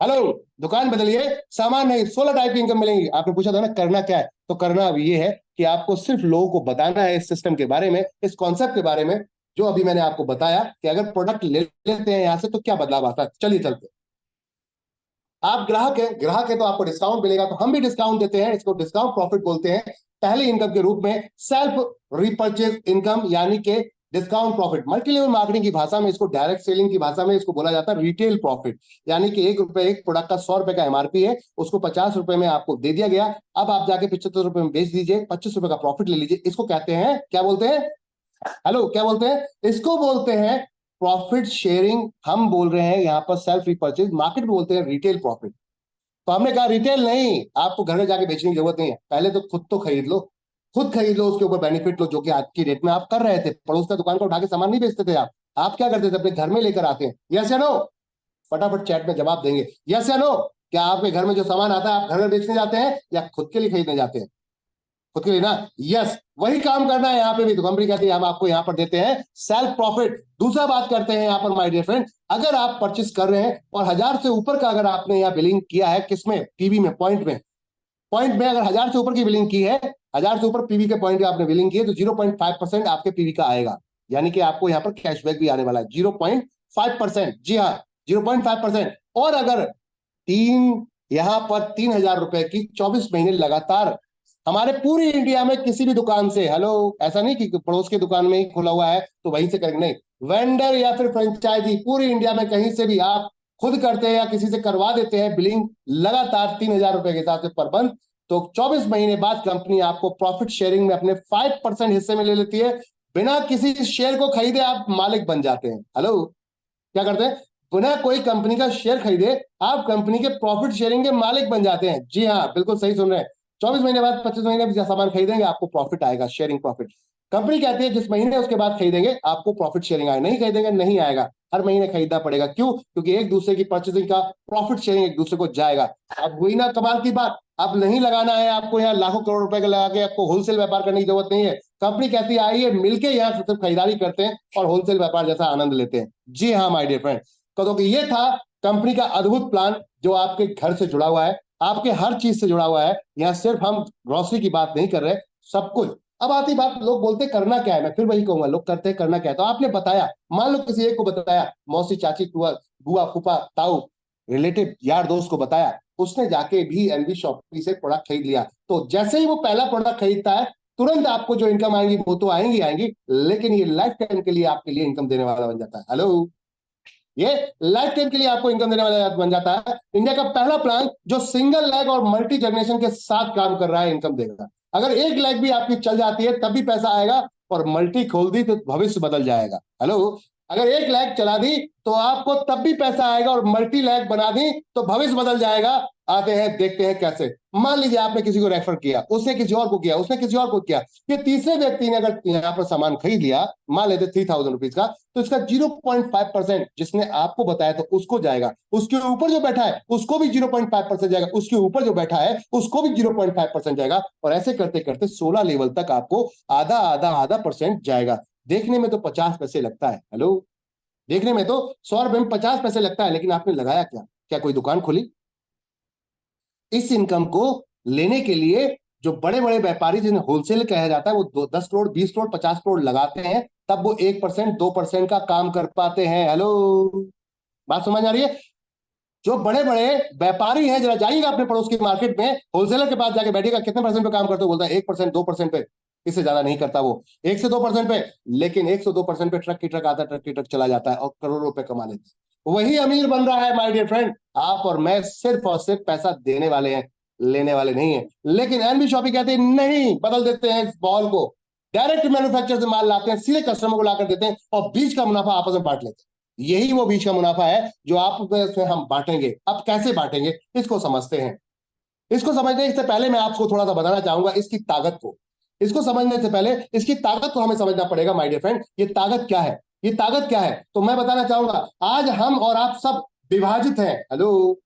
S1: हेलो, दुकान बदलिए सामान नहीं, 16 टाइप की इनकम मिलेंगी। आपने पूछा था ना करना क्या है, तो करना अब ये है कि आपको सिर्फ लोगों को बताना है इस सिस्टम के बारे में, इस कॉन्सेप्ट के बारे में, जो अभी मैंने आपको बताया कि अगर प्रोडक्ट ले लेते हैं यहां से तो क्या बदलाव आता है। चलिए चलते। आप ग्राहक है तो आपको डिस्काउंट मिलेगा, तो हम भी डिस्काउंट देते हैं, इसको डिस्काउंट प्रॉफिट बोलते हैं। पहले इनकम के रूप में सेल्फ रिपर्चेज इनकम, यानी कि discount profit. Multi level marketing की भाषा में इसको, डायरेक्ट सेलिंग की भाषा में इसको बोला जाता है रिटेल प्रॉफिट। यानी कि ₹1 एक प्रोडक्ट का ₹100 का एमआरपी है, उसको ₹50 में आपको दे दिया गया। अब आप जाके ₹75 में बेच दीजिए, ₹25 का प्रॉफिट ले लीजिए। इसको कहते हैं, क्या बोलते हैं? हेलो, क्या बोलते हैं? इसको बोलते हैं प्रॉफिट शेयरिंग। हम बोल रहे हैं यहाँ पर सेल्फ रिपर्चेज, मार्केट में बोलते हैं रिटेल प्रॉफिट। तो हमने कहा रिटेल नहीं, आपको घर में जाके बेचने की जरूरत नहीं है, पहले तो खुद तो खरीद लो, खुद खरीद लो, उसके ऊपर बेनिफिट लो, जो कि आज की डेट में आप कर रहे थे। पड़ोस का दुकान को उठा के सामान नहीं बेचते थे आप क्या करते थे? अपने घर में लेकर आते हैं। यस या नो? फटाफट चैट में जवाब देंगे, यस या नो। क्या आपके घर में जो सामान आता है आप घर में बेचने जाते हैं या खुद के लिए खरीदने जाते हैं? खुद के लिए ना। यस, वही काम करना है यहाँ पे भी। तो कंपनी कहती है हम आपको यहाँ पर देते हैं सेल्फ प्रॉफिट। दूसरा बात करते हैं यहाँ पर माय डियर फ्रेंड, अगर आप परचेस कर रहे हैं और 1000 से ऊपर का अगर आपने यहाँ बिलिंग किया है, किसमें? पीवी में, पॉइंट में अगर 1000 से ऊपर की बिलिंग की है, 1000 से ऊपर पीवी के पॉइंट की आपने बिलिंग की है, तो 0.5% आपके पीवी का आएगा। यानी कि आपको यहाँ पर कैशबैक भी आने वाला है 0.5%। जी हाँ, 0.5%। और अगर यहाँ पर ₹3000 की 24 महीने लगातार हमारे पूरी इंडिया में किसी भी दुकान से, हेलो, ऐसा नहीं कि पड़ोस की दुकान में ही खुला हुआ है तो वहीं से करेंगे, नहीं, वेंडर या फिर फ्रेंचाइजी पूरी इंडिया में कहीं से भी आप खुद करते हैं या किसी से करवा देते हैं बिलिंग लगातार ₹3000 के हिसाब से पर मंथ, तो 24 महीने बाद कंपनी आपको प्रॉफिट शेयरिंग में अपने 5% हिस्से में ले लेती है। बिना किसी शेयर को खरीदे आप मालिक बन जाते हैं। हेलो, क्या करते हैं? बिना कोई कंपनी का शेयर खरीदे आप कंपनी के प्रॉफिट शेयरिंग के मालिक बन जाते हैं। जी हाँ, बिल्कुल सही सुन रहे हैं। 24 महीने बाद, 25 महीने में सामान खरीदेंगे आपको प्रॉफिट आएगा, शेयरिंग प्रॉफिट। कंपनी कहती है जिस महीने उसके बाद खरीदेंगे आपको प्रॉफिट शेयरिंग आएगा, नहीं खरीदेंगे नहीं आएगा। हर महीने खरीदना पड़ेगा। क्यों? क्योंकि एक दूसरे की परचेसिंग का प्रॉफिट शेयरिंग एक दूसरे को जाएगा। अब वही ना कमाल की बात, अब नहीं लगाना है आपको यहाँ लाखों करोड़ रुपए का लगा के, आपको होलसेल व्यापार करने की जरूरत नहीं है। कंपनी कहती है आइए मिलके यहाँ सिर्फ खरीदारी करते हैं और होलसेल व्यापार जैसा आनंद लेते हैं। जी हाँ माय डियर फ्रेंड, तो ये था कंपनी का अद्भुत प्लान जो आपके घर से जुड़ा हुआ है, आपके हर चीज से जुड़ा हुआ है। यहाँ सिर्फ हम ग्रोसरी की बात नहीं कर रहे, सब कुछ। अब आती बात, लोग बोलते करना क्या है, मैं फिर वही कहूंगा, लोग करते करना क्या है। तो आपने बताया, मान लो किसी एक को बताया, मौसी, चाची, बुआ, फूफा, ताऊ, रिलेटिव, यार दोस्त को बताया, उसने जाके भी एनबी शॉपी से प्रोडक्ट खरीद लिया, तो जैसे ही वो पहला प्रोडक्ट खरीदता है तुरंत आपको जो इनकम आएंगी वो तो आएंगी आएंगी, लेकिन ये लाइफ टाइम के लिए आपके लिए इनकम देने वाला बन जाता है। हेलो, ये लाइफ टाइम के लिए आपको इनकम देने वाला बन जाता है। इंडिया का पहला प्लान जो सिंगल लेग और मल्टी जनरेशन के साथ काम कर रहा है, इनकम देगा। अगर एक लेग भी आपकी चल जाती है तब भी पैसा आएगा, और मल्टी खोल दी तो भविष्य बदल जाएगा। हेलो, अगर 1 लाख चला दी तो आपको तब भी पैसा आएगा, और मल्टी लाख बना दी तो भविष्य बदल जाएगा। आते हैं देखते हैं कैसे। मान लीजिए आपने किसी को रेफर किया, उसने किसी और को किया, उसने किसी और को किया, ये तीसरे व्यक्ति ने अगर यहाँ पर सामान खरीद लिया, मान लेते 3000 रुपीज का, तो इसका 0.5% जिसने आपको बताया तो उसको जाएगा, उसके ऊपर जो बैठा है उसको भी 0.5% जाएगा, उसके ऊपर जो बैठा है उसको भी 0.5% जाएगा, और ऐसे करते करते 16 लेवल तक आपको आधा आधा आधा परसेंट जाएगा। देखने में तो 50 पैसे लगता है, हेलो, देखने में तो 100 रुपए में 50 पैसे लगता है, लेकिन आपने लगाया क्या? क्या कोई दुकान खोली? इस इनकम को लेने के लिए जो बड़े बड़े व्यापारी जिन्हें होलसेल कहा जाता है, वो 10 करोड़ 20 करोड़ 50 करोड़ लगाते हैं, तब वो 1% 2% का काम कर पाते हैं। हेलो, बात समझ आ रही है? जो बड़े बड़े व्यापारी हैं, जरा जाइएगा अपने पड़ोस की मार्केट में, होलसेलर के पास जाके बैठिएगा, कितने परसेंट पे काम करते हो? बोलता है 1% 2% पे, इससे ज्यादा नहीं करता वो, 1 से 2% पे। लेकिन 1 से 2% पे ट्रक की ट्रक आता है, ट्रक की ट्रक चला जाता है, और करोड़ों रुपए कमा लेते हैं। वही अमीर बन रहा है माय डियर फ्रेंड। आप और मैं सिर्फ और सिर्फ पैसा देने वाले हैं, लेने वाले नहीं है। लेकिन एनबी शॉपी कहते हैं नहीं, बदल देते हैं इस बॉल को, डायरेक्ट मैन्युफैक्चर से माल लाते हैं, सीधे कस्टमर को लाकर देते हैं, और बीच का मुनाफा आपस में बांट लेते हैं। यही वो बीच का मुनाफा है जो आप में हम बांटेंगे। अब कैसे बांटेंगे इसको समझते हैं। इसको समझने से पहले मैं आपको थोड़ा सा बताना चाहूंगा इसकी ताकत को। इसको समझने से पहले इसकी ताकत को हमें समझना पड़ेगा माय डियर फ्रेंड। ये ताकत क्या है, ये ताकत क्या है, तो मैं बताना चाहूंगा। आज हम और आप सब विभाजित हैं, हेलो,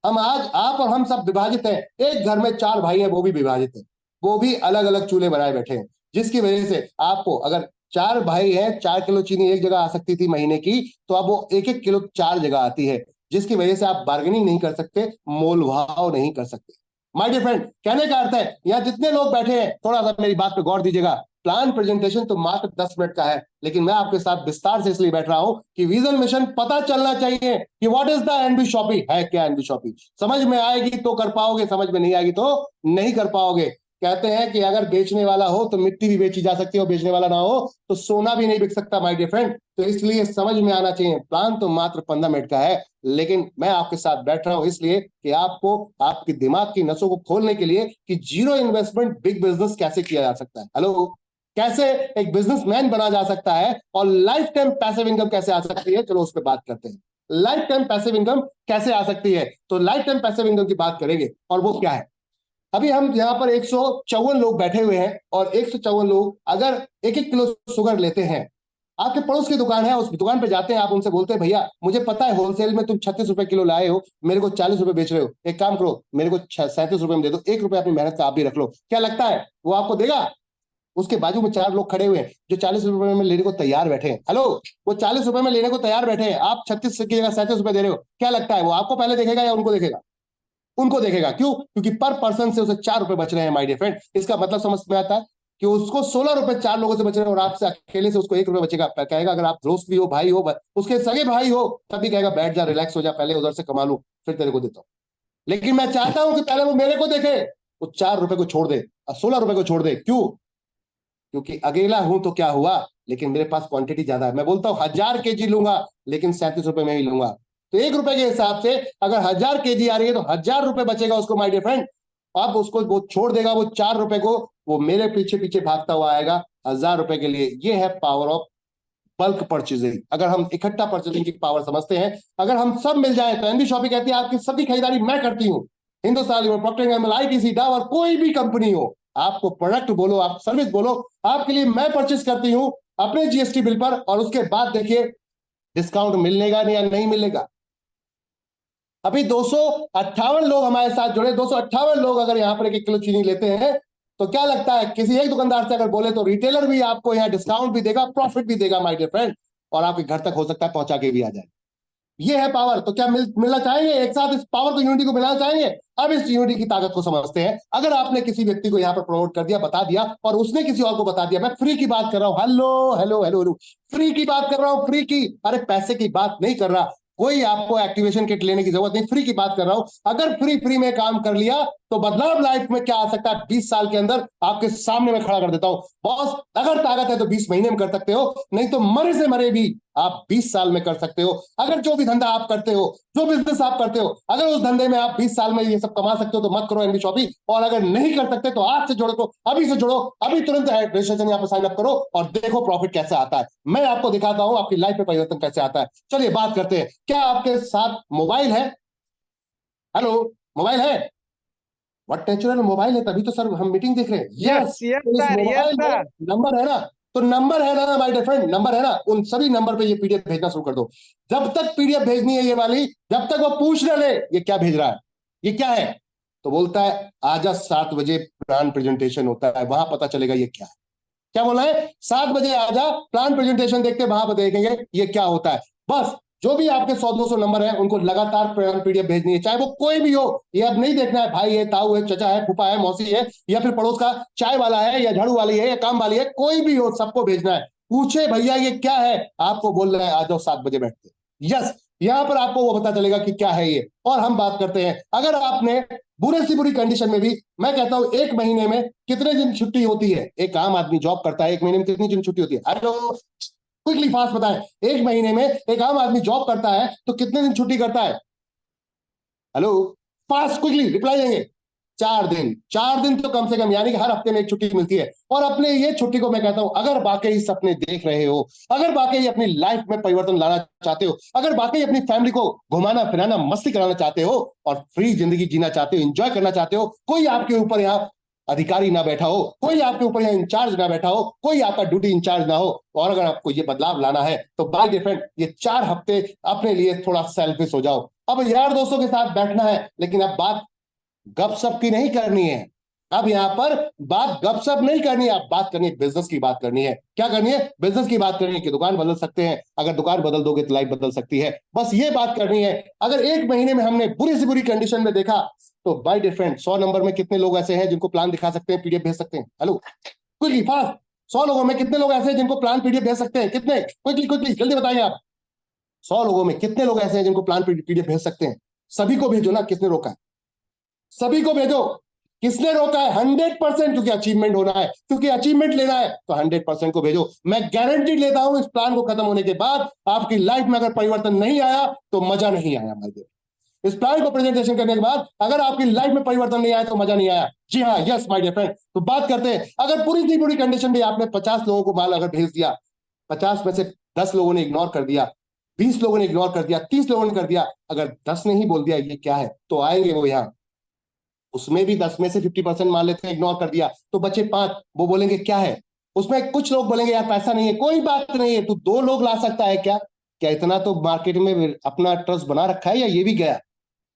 S1: हम आज आप और हम सब विभाजित हैं। एक घर में 4 भाई हैं, वो भी विभाजित हैं, वो भी अलग अलग चूल्हे बनाए बैठे हैं, जिसकी वजह से आपको अगर 4 भाई हैं, 4 किलो चीनी एक जगह आ सकती थी महीने की, तो अब वो 1-1 किलो 4 जगह आती है, जिसकी वजह से आप बार्गेनिंग नहीं कर सकते, मोल भाव नहीं कर सकते। माय डियर फ्रेंड, कहने का अर्थ है यहाँ जितने लोग बैठे हैं, थोड़ा सा मेरी बात पे गौर दीजिएगा। प्लान प्रेजेंटेशन तो मात्र 10 मिनट का है, लेकिन मैं आपके साथ विस्तार से इसलिए बैठ रहा हूं कि विजन मिशन पता चलना चाहिए कि what is the NB Shoppy, है क्या एनबी शॉपी। समझ में आएगी तो कर पाओगे, समझ में नहीं आएगी तो नहीं कर पाओगे। कहते हैं कि अगर बेचने वाला हो तो मिट्टी भी बेची जा सकती है, और बेचने वाला ना हो तो सोना भी नहीं बिक सकता माय डियर फ्रेंड। तो इसलिए समझ में आना चाहिए, प्लान तो मात्र 15 मिनट का है, लेकिन मैं आपके साथ बैठ रहा हूं इसलिए कि आपको आपके दिमाग की नसों को खोलने के लिए कि जीरो इन्वेस्टमेंट बिग बिजनेस कैसे किया जा सकता है, हेलो, कैसे एक बिजनेसमैन बना जा सकता है, और लाइफ टाइम पैसिव इनकम कैसे आ सकती है। चलो उस पर बात करते हैं, लाइफ टाइम पैसिव इनकम कैसे आ सकती है। तो लाइफ टाइम पैसिव इनकम की बात करेंगे, और वो क्या है। अभी हम यहाँ पर 154 लोग बैठे हुए हैं, और 154 लोग अगर 1-1 किलो शुगर लेते हैं, आपके पड़ोस की दुकान है, उस दुकान पे जाते हैं, आप उनसे बोलते हैं भैया मुझे पता है होलसेल में तुम 36 रुपए किलो लाए हो, मेरे को 40 रुपए बेच रहे हो, एक काम करो मेरे को 37 रुपए में दे दो, 1 रुपए अपनी मेहनत का आप भी रख लो। क्या लगता है वो आपको देगा? उसके बाजू में 4 लोग खड़े हुए हैं जो 40 रुपए में लेने को तैयार बैठे हैं, हेलो, वो 40 रुपए में लेने को तैयार बैठे हैं, आप 36 की जगह 37 रुपए दे रहे हो। क्या लगता है वो आपको पहले देखेगा या उनको देखेगा? उनको देखेगा। क्यों? क्योंकि पर पर्सन से उसे 4 रुपए बच रहे हैं माय डियर फ्रेंड। इसका मतलब समझ में आता है कि उसको 16 रुपए 4 लोगों से बच रहे हैं, और आपसे अकेले से उसको 1 रुपए बचेगा। कहेगा अगर आप दोस्त भी हो, भाई हो, उसके सगे भाई हो, तब भी कहेगा बैठ जा, रिलैक्स हो जा, पहले उधर से कमा लू फिर तेरे को देता हूं। लेकिन मैं चाहता हूं कि पहले वो मेरे को देखे, वो 4 रुपए को छोड़ दे और 16 रुपए को छोड़ दे। क्यों? क्योंकि अकेला हूं तो क्या हुआ, लेकिन मेरे पास क्वांटिटी ज्यादा है। मैं बोलता हूं 1000 kg लूंगा, लेकिन 37 रुपए में ही लूंगा। तो 1 रुपए के हिसाब से अगर 1000 kg आ रही है तो 1000 रुपए बचेगा उसको माय डियर फ्रेंड। अब उसको वो छोड़ देगा, वो 4 रुपए को, वो मेरे पीछे पीछे भागता हुआ आएगा 1000 रुपए के लिए। ये है पावर ऑफ बल्क परचेजिंग। अगर हम इकट्ठा परचेजिंग की पावर समझते हैं, अगर हम सब मिल जाए, तो एनबी शॉपी कहती है आपकी सभी खरीदारी मैं करती हूँ। हिंदुस्तान में Procter and Gamble, ITC, Dabur, कोई भी कंपनी हो, आपको प्रोडक्ट बोलो, आप सर्विस बोलो, आपके लिए मैं परचेज करती हूँ अपने जीएसटी बिल पर, और उसके बाद देखिए डिस्काउंट मिलेगा या नहीं मिलेगा। अभी 258 लोग हमारे साथ जुड़े, 258 लोग अगर यहाँ पर 1-1 किलो चीनी लेते हैं, तो क्या लगता है किसी एक दुकानदार से अगर बोले तो रिटेलर भी आपको यहाँ डिस्काउंट भी देगा, प्रॉफिट भी देगा माय डियर फ्रेंड, और आपके घर तक हो सकता है पहुंचा के भी आ जाए। ये है पावर। तो क्या मिलना चाहेंगे एक साथ, इस पावर को, यूनिटी को मिलाना चाहेंगे? अब इस यूनिटी की ताकत को समझते हैं। अगर आपने किसी व्यक्ति को यहाँ पर प्रमोट कर दिया, बता दिया, और उसने किसी और को बता दिया, मैं फ्री की बात कर रहा हूं, hello hello hello hello, free की बात कर रहा हूं, फ्री की, अरे पैसे की बात नहीं कर रहा, कोई आपको एक्टिवेशन किट लेने की जरूरत नहीं, फ्री की बात कर रहा हूं। अगर फ्री फ्री में काम कर लिया तो बदलाव लाइफ में क्या आ सकता है 20 साल के अंदर आपके सामने में खड़ा कर देता हूं। बॉस अगर ताकत है तो 20 महीने में कर सकते हो, नहीं तो मरे से मरे भी आप 20 साल में कर सकते हो। अगर जो भी धंधा आप करते हो, जो बिजनेस आप करते हो, अगर उस धंधे में आप 20 साल में ये सब कमा सकते हो तो मत करो एनबी शॉपी। और अगर नहीं कर सकते तो आज से जोड़ो, तो अभी से जोड़ो, अभी तुरंत रजिस्ट्रेशन यहाँ पर साइन अप करो और देखो प्रॉफिट कैसे आता है। मैं आपको दिखाता हूं आपकी लाइफ में परिवर्तन कैसे आता है। चलिए बात करते हैं। क्या आपके साथ मोबाइल है? हेलो, मोबाइल है? व्हाट नेचुरल, मोबाइल है तभी तो सर हम मीटिंग देख रहे हैं।
S2: यस
S1: यस,
S2: यस
S1: तो इस
S2: सर, यस
S1: मोबाइल में
S2: सर।
S1: नंबर है ना, तो नंबर है ना माय डियर फ्रेंड, नंबर है ना, उन सभी नंबर पे ये पीडीएफ भेजना शुरू कर दो। जब तक पीडीएफ भेजनी है ये वाली, जब तक वो पूछ ना ले ये क्या भेज रहा है, ये क्या है, तो बोलता है आजा 7 बजे प्लान प्रेजेंटेशन होता है, वहां पता चलेगा ये क्या है। क्या बोला है? 7 बजे आजा, प्लान प्रेजेंटेशन देखते वहां पर देखेंगे ये क्या होता है। बस जो भी आपके 100-200 नंबर है उनको लगातार पीडीएफ भेजनी है, चाहे वो कोई भी हो। ये अब नहीं देखना है भाई है, ताऊ है, चचा है, फूफा है, मौसी है, या फिर पड़ोस का चाय वाला है, या झाड़ू वाली है, या काम वाली है, कोई भी हो, सबको भेजना है। पूछे भैया ये क्या है, आपको बोल रहे हैं आ जाओ 7 बजे बैठते। यस, यहां पर आपको वो पता चलेगा कि क्या है ये। और हम बात करते हैं, अगर आपने बुरे से बुरी कंडीशन में भी, मैं कहता हूं एक महीने में कितने दिन छुट्टी होती है? एक आम आदमी जॉब करता है, एक महीने में कितनी दिन छुट्टी होती है? हेलो, क्विकली फास्ट बताएं। एक महीने में एक आम आदमी जॉब करता है तो कितने दिन छुट्टी करता है? हेलो, फास्ट क्विकली रिप्लाई देंगे। 4 दिन। 4 दिन तो कम से कम, यानी कि हर हफ्ते में एक छुट्टी मिलती है। और अपने ये छुट्टी को मैं कहता हूं, अगर वाकई सपने देख रहे हो, अगर वाकई अपनी लाइफ में परिवर्तन लाना चाहते हो, अगर वाकई अपनी फैमिली को घुमाना फिराना मस्ती कराना चाहते हो और फ्री जिंदगी जीना चाहते हो, एंजॉय करना चाहते हो, कोई आपके ऊपर यहाँ अधिकारी ना बैठा हो, कोई आपके ऊपर यहाँ इंचार्ज ना बैठा हो, कोई आपका ड्यूटी इंचार्ज ना हो, और अगर आपको ये बदलाव लाना है तो बाय डिफरेंट ये 4 हफ्ते अपने लिए थोड़ा सेल्फिश हो जाओ। अब यार दोस्तों के साथ बैठना है, लेकिन अब बात गपशप की नहीं करनी है। अब यहां पर बात गपशप नहीं करनी है, अब बात करनी है बिजनेस की बात करनी है। क्या करनी है? बिजनेस की बात करनी है कि दुकान बदल सकते हैं, अगर दुकान बदल दोगे तो लाइफ बदल सकती है, बस ये बात करनी है। अगर एक महीने में हमने बुरी से बुरी कंडीशन में देखा तो बाय डिफरेंट 100 नंबर में कितने लोग ऐसे हैं जिनको प्लान दिखा सकते हैं, पीडीएफ भेज सकते हैं? हेलो, क्विकली फास्ट, 100 लोगों में कितने लोग ऐसे हैं जिनको प्लान पीडीएफ भेज सकते हैं? कितने? क्विकली क्विकली जल्दी बताइए आप। 100 लोगों में कितने लोग ऐसे हैं जिनको प्लान पीडीएफ भेज सकते हैं? सभी को भेजो ना, किसने रोका है? सभी को भेजो। किसने रोका है? 100%, क्योंकि अचीवमेंट होना है, क्योंकि अचीवमेंट लेना है तो 100% को भेजो। मैं गारंटी लेता हूं इस प्लान को खत्म होने के बाद आपकी लाइफ में अगर परिवर्तन नहीं आया तो मजा नहीं आया भाई। इस प्लान को प्रेजेंटेशन करने के बाद अगर आपकी लाइफ में परिवर्तन नहीं आया तो मजा नहीं आया। जी हाँ, यस माय डियर फ्रेंड। तो बात करते हैं, अगर पूरी की पूरी कंडीशन भी आपने 50 लोगों को माल अगर भेज दिया, 50 में से 10 लोगों ने इग्नोर कर दिया, 20 लोगों ने इग्नोर कर दिया, 30 लोगों ने कर दिया, अगर 10 ने ही बोल दिया ये क्या है, तो आएंगे वो यहाँ। उसमें भी 10 में से 50% मान लेते हैं इग्नोर कर दिया, तो बचे 5, वो बोलेंगे क्या है। उसमें कुछ लोग बोलेंगे यार पैसा नहीं है, कोई बात नहीं है, तू 2 लोग ला सकता है क्या? क्या इतना तो मार्केट में अपना ट्रस्ट बना रखा है, या ये भी गया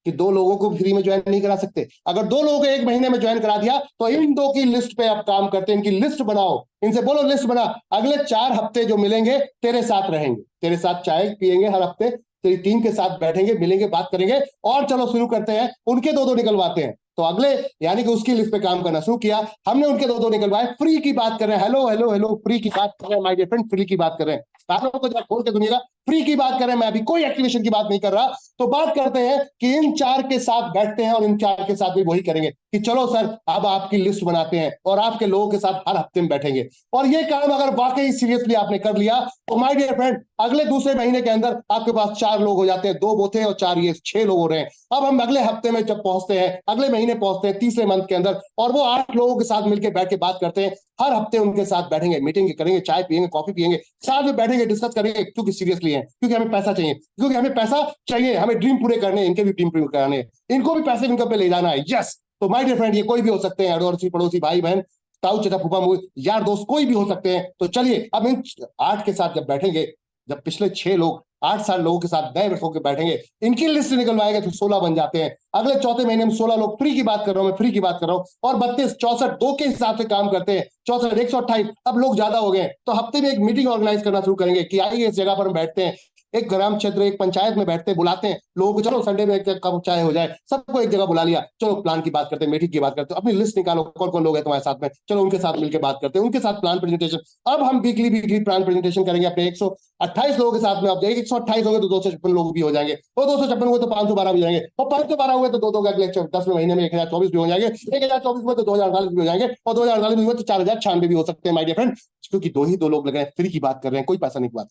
S1: कि 2 लोगों को फ्री में ज्वाइन नहीं करा सकते? अगर 2 लोगों को एक महीने में ज्वाइन करा दिया तो इन 2 की लिस्ट पे आप काम करते हैं, इनकी लिस्ट बनाओ, इनसे बोलो लिस्ट बना, अगले 4 हफ्ते जो मिलेंगे तेरे साथ रहेंगे, तेरे साथ चाय पियेंगे हर हफ्ते, तेरी टीम के साथ बैठेंगे, मिलेंगे, बात करेंगे, और चलो शुरू करते हैं। उनके 2-2 निकलवाते हैं, तो अगले, यानी कि उसकी लिस्ट पे काम करना शुरू किया हमने, उनके 2-2 निकलवाए। फ्री की बात कर रहे हैं, हेलो हेलो हेलो, फ्री की बात कर रहे हैं माय डियर फ्रेंड, फ्री की बात कर रहे हैं। कानों को जरा खोल के सुनिएगा, फ्री की बात कर रहे हैं, मैं अभी कोई एक्टिवेशन की बात नहीं कर रहा। तो बात करते हैं कि इन 4 के साथ बैठते हैं और इन 4 के साथ भी वही करेंगे कि चलो सर अब आपकी लिस्ट बनाते हैं और आपके लोगों के साथ हर हफ्ते में बैठेंगे। और ये काम अगर वाकई सीरियसली आपने कर लिया तो माय डियर फ्रेंड अगले दूसरे महीने के अंदर आपके पास 4 लोग हो जाते हैं, 2 वो थे और 4 ये 6 लोग हो रहे हैं। अब हम अगले हफ्ते में जब पहुंचते हैं, अगले महीने पहुंचते हैं, तीसरे मंथ के अंदर, और वो 8 लोगों के साथ मिलकर बैठ के बात करते हैं। हर हफ्ते उनके साथ बैठेंगे, मीटिंग करेंगे, चाय पियेंगे, कॉफी पियेंगे, साथ में बैठेंगे, डिस्कस करेंगे, क्योंकि सीरियसली है, क्योंकि हमें पैसा चाहिए, क्योंकि हमें पैसा चाहिए, हमें ड्रीम पूरे करने, इनके भी ड्रीम पूरे करने, इनको भी पैसे इनकम पे ले जाना है। यस, तो माय डियर फ्रेंड ये कोई भी हो सकते हैं, अड़ोसी पड़ोसी, भाई बहन, ताऊ चाचा फूफा यार दोस्त, कोई भी हो सकते हैं। तो चलिए अब इन 8 के साथ जब बैठेंगे, जब पिछले 6 लोग 8 साल लोगों के साथ नए होकर बैठेंगे, इनकी लिस्ट निकलवाएंगे तो 16 बन जाते हैं। अगले चौथे महीने में 16 लोग, फ्री की बात कर रहा हूं मैं, फ्री की बात कर रहा हूं, और 32 64 2 के हिसाब से काम करते हैं, 64 128, अब लोग ज्यादा हो गए, तो हफ्ते में एक मीटिंग ऑर्गेनाइज करना शुरू करेंगे कि आइए इस जगह पर हम बैठते हैं, एक ग्राम क्षेत्र, एक पंचायत में बैठते हैं, बुलाते हैं लोगों को, चलो संडे में एक कप चाय हो जाए, सबको एक जगह बुला लिया, चलो प्लान की बात करते हैं, मीटिंग की बात करते हैं, अपनी लिस्ट निकालो कौन कौन लोग हैं तुम्हारे साथ में, चलो उनके साथ मिलकर बात करते हैं, उनके साथ प्लान प्रेजेंटेशन। अब हम वीकली वीकली प्लान प्रेजेंटेशन करेंगे अपने 128 लोगों के साथ में। अब 128 हो गए तो 256 लोग भी हो जाएंगे, और 256 हुए तो 512 भी हो जाएंगे, और 512 हुए तो दो अगले 10वें महीने में 1024 भी हो जाएंगे, 1024 में तो 2048 भी हो जाएंगे, और 2048 भी हुए तो 4096 भी हो सकते हैं माय डियर फ्रेंड, क्योंकि 2 ही 2 लोग लगे हैं, फ्री की बात कर रहे हैं, कोई पैसा नहीं की बात।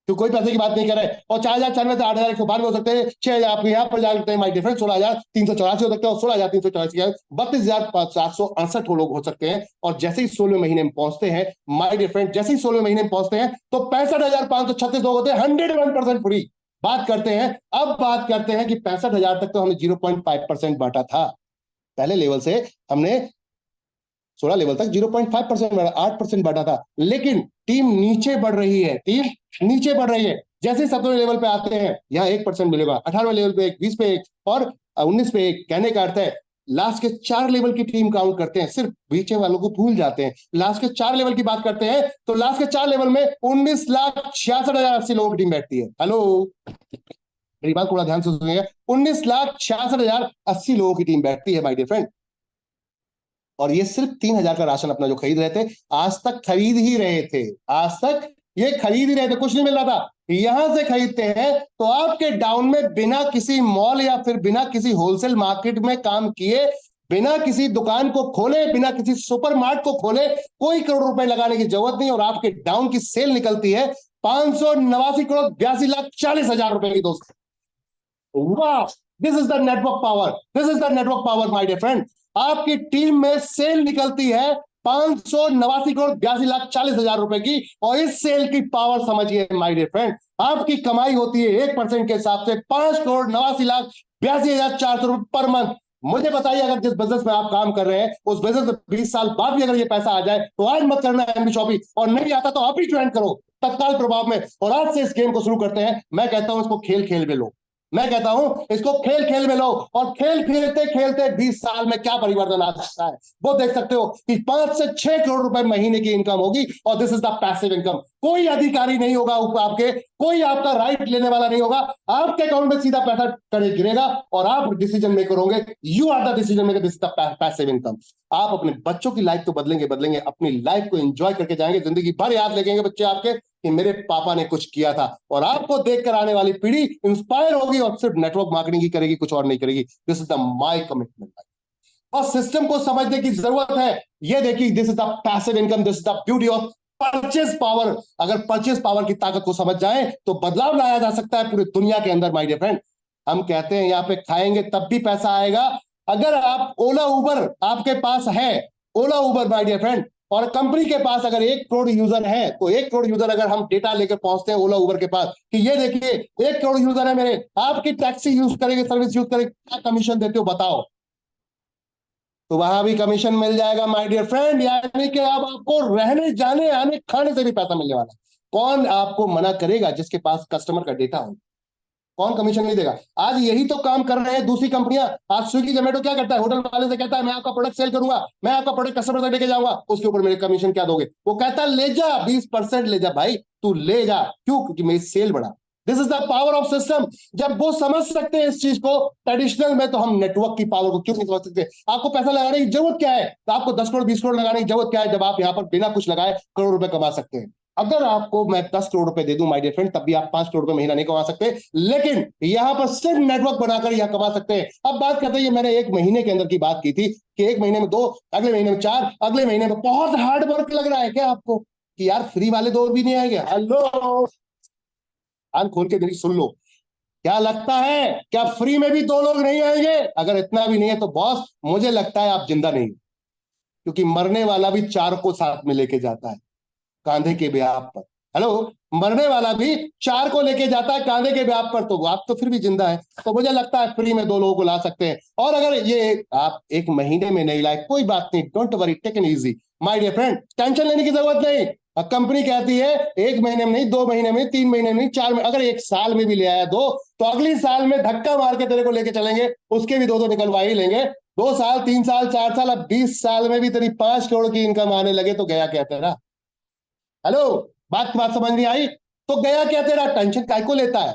S1: तो कोई पैसे की बात नहीं कर रहे। और 4,094 से 8,192 हो सकते हैं, 6,000 आपके यहाँ पर जा सकते हैं माई डिफरेंट, 16,384 हो सकते हैं, और 16,384 32,768 लोग हो सकते हैं। और जैसे ही 16वें महीने में पहुंचते हैं माई डिफरेंट, जैसे ही 16वें महीने में पहुंचते हैं तो 65,536 लोग होते हैं 101% फ्री। बात करते हैं, अब बात करते हैं कि 65,000 तक तो हमने 0.5% बांटा था पहले लेवल से, हमने 16 लेवल तक 0.5% बढ़ा, 8% बढ़ा था। लेकिन टीम नीचे बढ़ रही है, टीम नीचे बढ़ रही है। जैसे 17वें लेवल पे आते हैं, यहाँ 1% मिलेगा, 18वें लेवल पे 1, 20 पे 1 और 19 पे 1। कहने का अर्थ है लास्ट के 4 लेवल की टीम काउंट करते हैं, सिर्फ बीचे वालों को भूल जाते हैं। लास्ट के 4 लेवल की बात करते हैं तो लास्ट के 4 लेवल में 19,66,080 लोगों की टीम बैठती है। हेलो, मेरी बात थोड़ा ध्यान से सुनिएगा, 19,66,080 लोगों की टीम बैठती है माय डियर फ्रेंड। और ये सिर्फ 3,000 का राशन अपना जो खरीद रहे थे, आज तक खरीद ही रहे थे, आज तक ये खरीद ही रहे थे, कुछ नहीं मिल रहा था। यहां से खरीदते हैं तो आपके डाउन में बिना किसी मॉल या फिर बिना किसी होलसेल मार्केट में काम किए, बिना किसी दुकान को खोले, बिना किसी सुपरमार्केट को खोले, कोई करोड़ रुपए लगाने की जरूरत नहीं। और आपके डाउन की सेल निकलती है 589,82,40,000 रुपए की दोस्त। वाह, this is the network power, this is the network power my dear friend. आपकी टीम में सेल निकलती है 589,82,40,000 रुपए की, और इस सेल की पावर समझिए माय डियर फ्रेंड। आपकी कमाई होती है 1% के हिसाब से 5,89,82,400 रुपए पर मंथ। मुझे बताइए, अगर जिस बिजनेस में आप काम कर रहे हैं उस बिजनेस में 20 साल बाद भी अगर ये पैसा आ जाए तो आज मत करना एमबी शॉपी, और नहीं आता तो आप ही ज्वाइन करो तत्काल प्रभाव में, और आज से इस गेम को शुरू करते हैं। मैं कहता हूं इसको खेल खेल में लो, मैं कहता हूं इसको खेल खेल में लो, और खेल खेलते खेलते 20 साल में क्या परिवर्तन आ सकता है वो देख सकते हो कि 5 से 6 करोड़ रुपए महीने की इनकम होगी। और this is the passive income. कोई अधिकारी नहीं होगा ऊपर आपके, कोई आपका राइट लेने वाला नहीं होगा, आपके अकाउंट में सीधा पैसा गिरेगा और आप डिसीजन मेकर होंगे। You are the decision maker, this is the passive income. आप अपने बच्चों की लाइफ तो बदलेंगे बदलेंगे, अपनी लाइफ को एंजॉय करके जाएंगे, जिंदगी भर याद रखेंगे बच्चे आपके कि मेरे पापा ने कुछ किया था। और आपको देखकर आने वाली पीढ़ी इंस्पायर होगी और सिर्फ नेटवर्क मार्केटिंग ही करेगी, कुछ और नहीं करेगी। This is the my commitment. और सिस्टम को समझने की जरूरत है। ये देखिए, this is the passive income, this is the beauty of purchase power. अगर परचेस पावर की ताकत को समझ जाए तो बदलाव लाया जा सकता है पूरी दुनिया के अंदर माय डियर फ्रेंड। हम कहते हैं यहाँ पे खाएंगे तब भी पैसा आएगा। अगर आप ओला उबर आपके पास है, ओला उबर माय डियर फ्रेंड, और कंपनी के पास अगर 1 करोड़ यूजर है, तो 1 करोड़ यूजर अगर हम डेटा लेकर पहुंचते हैं ओला उबर के पास कि ये देखिए 1 करोड़ यूजर है मेरे, आपकी टैक्सी यूज करेंगे, सर्विस यूज करेंगे, क्या कमीशन देते हो बताओ? तो वहां भी कमीशन मिल जाएगा माय डियर फ्रेंड। यानी कि अब आपको रहने जाने आने खाने से भी पैसा मिलने वाला है। कौन आपको मना करेगा जिसके पास कस्टमर का डेटा हो? कौन कमीशन नहीं देगा? आज यही तो काम कर रहे हैं दूसरी कंपनियां। आज स्विगी जोमेटो क्या करता है, होटल वाले से कहता है मैं आपका प्रोडक्ट सेल करूंगा, मैं आपका प्रोडक्ट कस्टमर तक लेके जाऊंगा, उसके ऊपर मेरे कमीशन क्या दोगे? वो कहता है ले जा 20% ले जा भाई, तू ले जा। क्यों? क्योंकि मेरी सेल बढ़ा। This is the power of system. जब वो समझ सकते हैं इस चीज को ट्रेडिशनल में, तो हम नेटवर्क की पावर को क्यों नहीं समझ सकते? आपको पैसा लगाने की जरूरत क्या है? तो आपको 10 करोड़ 20 करोड़ लगाने की जरूरत क्या है जब आप यहाँ पर बिना कुछ लगाए करोड़ रुपए कमा सकते हैं? अगर आपको मैं 10 करोड़ रुपए दे दूं माय डियर फ्रेंड, तब भी आप 5 करोड़ रुपए महीना नहीं कमा सकते, लेकिन यहां पर सिर्फ नेटवर्क बनाकर यहां कमा सकते हैं। अब बात करते हैं, ये मैंने 1 महीने के अंदर की बात की थी कि 1 महीने में 2, अगले महीने में 4, अगले महीने में बहुत हार्ड वर्क लग रहा है क्या आपको कि यार फ्री वाले 2 भी नहीं आएंगे? हेलो, कान खोल के मेरी सुन लो, क्या लगता है क्या फ्री में भी 2 लोग नहीं आएंगे? अगर इतना भी नहीं है तो बॉस मुझे लगता है आप जिंदा नहीं, क्योंकि मरने वाला भी 4 को साथ में लेके जाता है कांधे के ब्याह पर। हेलो, मरने वाला भी 4 को लेके जाता है कांधे के ब्याह पर, तो आप तो फिर भी जिंदा है। तो मुझे लगता है फ्री में 2 लोगों को ला सकते हैं। और अगर ये आप 1 महीने में नहीं लाए, कोई बात नहीं, don't worry, take it easy my dear friend, tension लेने की जरूरत नहीं। कंपनी कहती है 1 महीने में नहीं, 2 महीने में, 3 महीने में नहीं, 4 में, अगर 1 साल में भी ले आया 2, तो अगली साल में धक्का मार के तेरे को लेके चलेंगे, उसके भी 2 निकलवा ही लेंगे। 2 साल, 3 साल, 4 साल, अब 20 साल में भी तेरी 5 करोड़ की इनकम आने लगे तो गया क्या तेरा? हेलो, बात समझ नहीं आई? तो गया क्या तेरा? टेंशन काय को लेता है?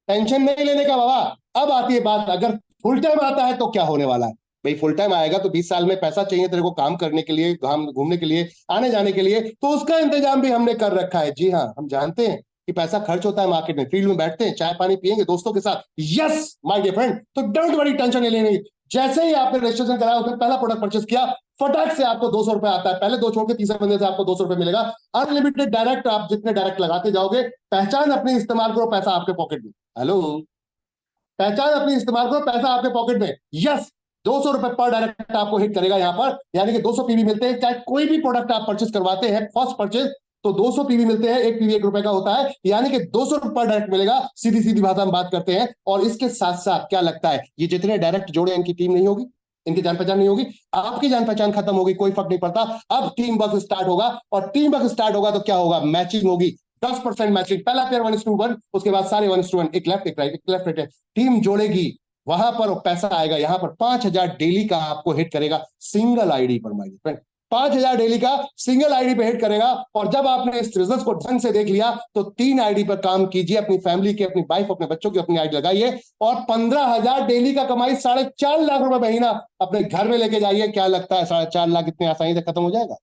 S1: टेंशन नहीं लेने का बाबा। अब आती है बात, अगर फुल टाइम आता है तो क्या होने वाला है? भाई फुल टाइम आएगा तो 20 साल में पैसा चाहिए तेरे को काम करने के लिए, घूमने के लिए, आने जाने के लिए, तो उसका इंतजाम भी हमने कर रखा है। जी हाँ, हम जानते हैं कि पैसा खर्च होता है मार्केट में, फील्ड में बैठते हैं, चाय पानी पियेंगे दोस्तों के साथ। यस माय डियर फ्रेंड, तो डोंट वरी, टेंशन नहीं लेनी। जैसे ही आपने रजिस्ट्रेशन कराया, उसमें पहला प्रोडक्ट परचेस किया, फटाक से आपको 200 रुपए आता है, पहले दो छोड़ के तीसरे बंदे से आपको 200 रुपए मिलेगा। अनलिमिटेड डायरेक्ट, आप जितने डायरेक्ट लगाते जाओगे, पहचान अपनी इस्तेमाल करो, पैसा आपके पॉकेट में। हेलो, पहचान अपनी इस्तेमाल करो, पैसा आपके पॉकेट में। यस, 200 रुपए पर डायरेक्ट आपको हिट करेगा यहां पर, यानी कि 200 पीवी मिलते हैं। चाहे कोई भी प्रोडक्ट आप परचेस करवाते हैं, फर्स्ट परचेस, तो 200 पीवी मिलते हैं। एक पीवी 1 रुपए का होता है, यानी कि 200 रुपए पर डायरेक्ट मिलेगा। सीधी सीधी भाषा में बात करते हैं। और इसके साथ साथ क्या लगता है, ये जितने डायरेक्ट जोड़े, इनकी टीम नहीं होगी, इनकी जान पहचान नहीं होगी, आपकी जान पहचान खत्म होगी, कोई फर्क नहीं पड़ता। अब टीम वर्क स्टार्ट होगा, और टीम वर्क स्टार्ट होगा तो क्या होगा, मैचिंग होगी। 10% मैचिंग, पहला पेयर 1:1, उसके बाद सारे 1:1, एक लेफ्ट एक राइट, एक लेफ्ट राइट, टीम जोड़ेगी, वहां पर पैसा आएगा। यहां पर 5,000 डेली का आपको हिट करेगा सिंगल आईडी पर, माय फ्रेंड। 5,000 डेली का सिंगल आईडी पे हिट करेगा। और जब आपने इस रिजल्ट को ढंग से देख लिया, तो 3 आईडी पर काम कीजिए, अपनी फैमिली की, अपनी वाइफ, अपने बच्चों की अपनी आईडी लगाइए, और 15,000 डेली का कमाई, 4.5 लाख रुपए महीना अपने घर में लेके जाइए। क्या लगता है 4.5 लाख इतनी आसानी से खत्म हो जाएगा?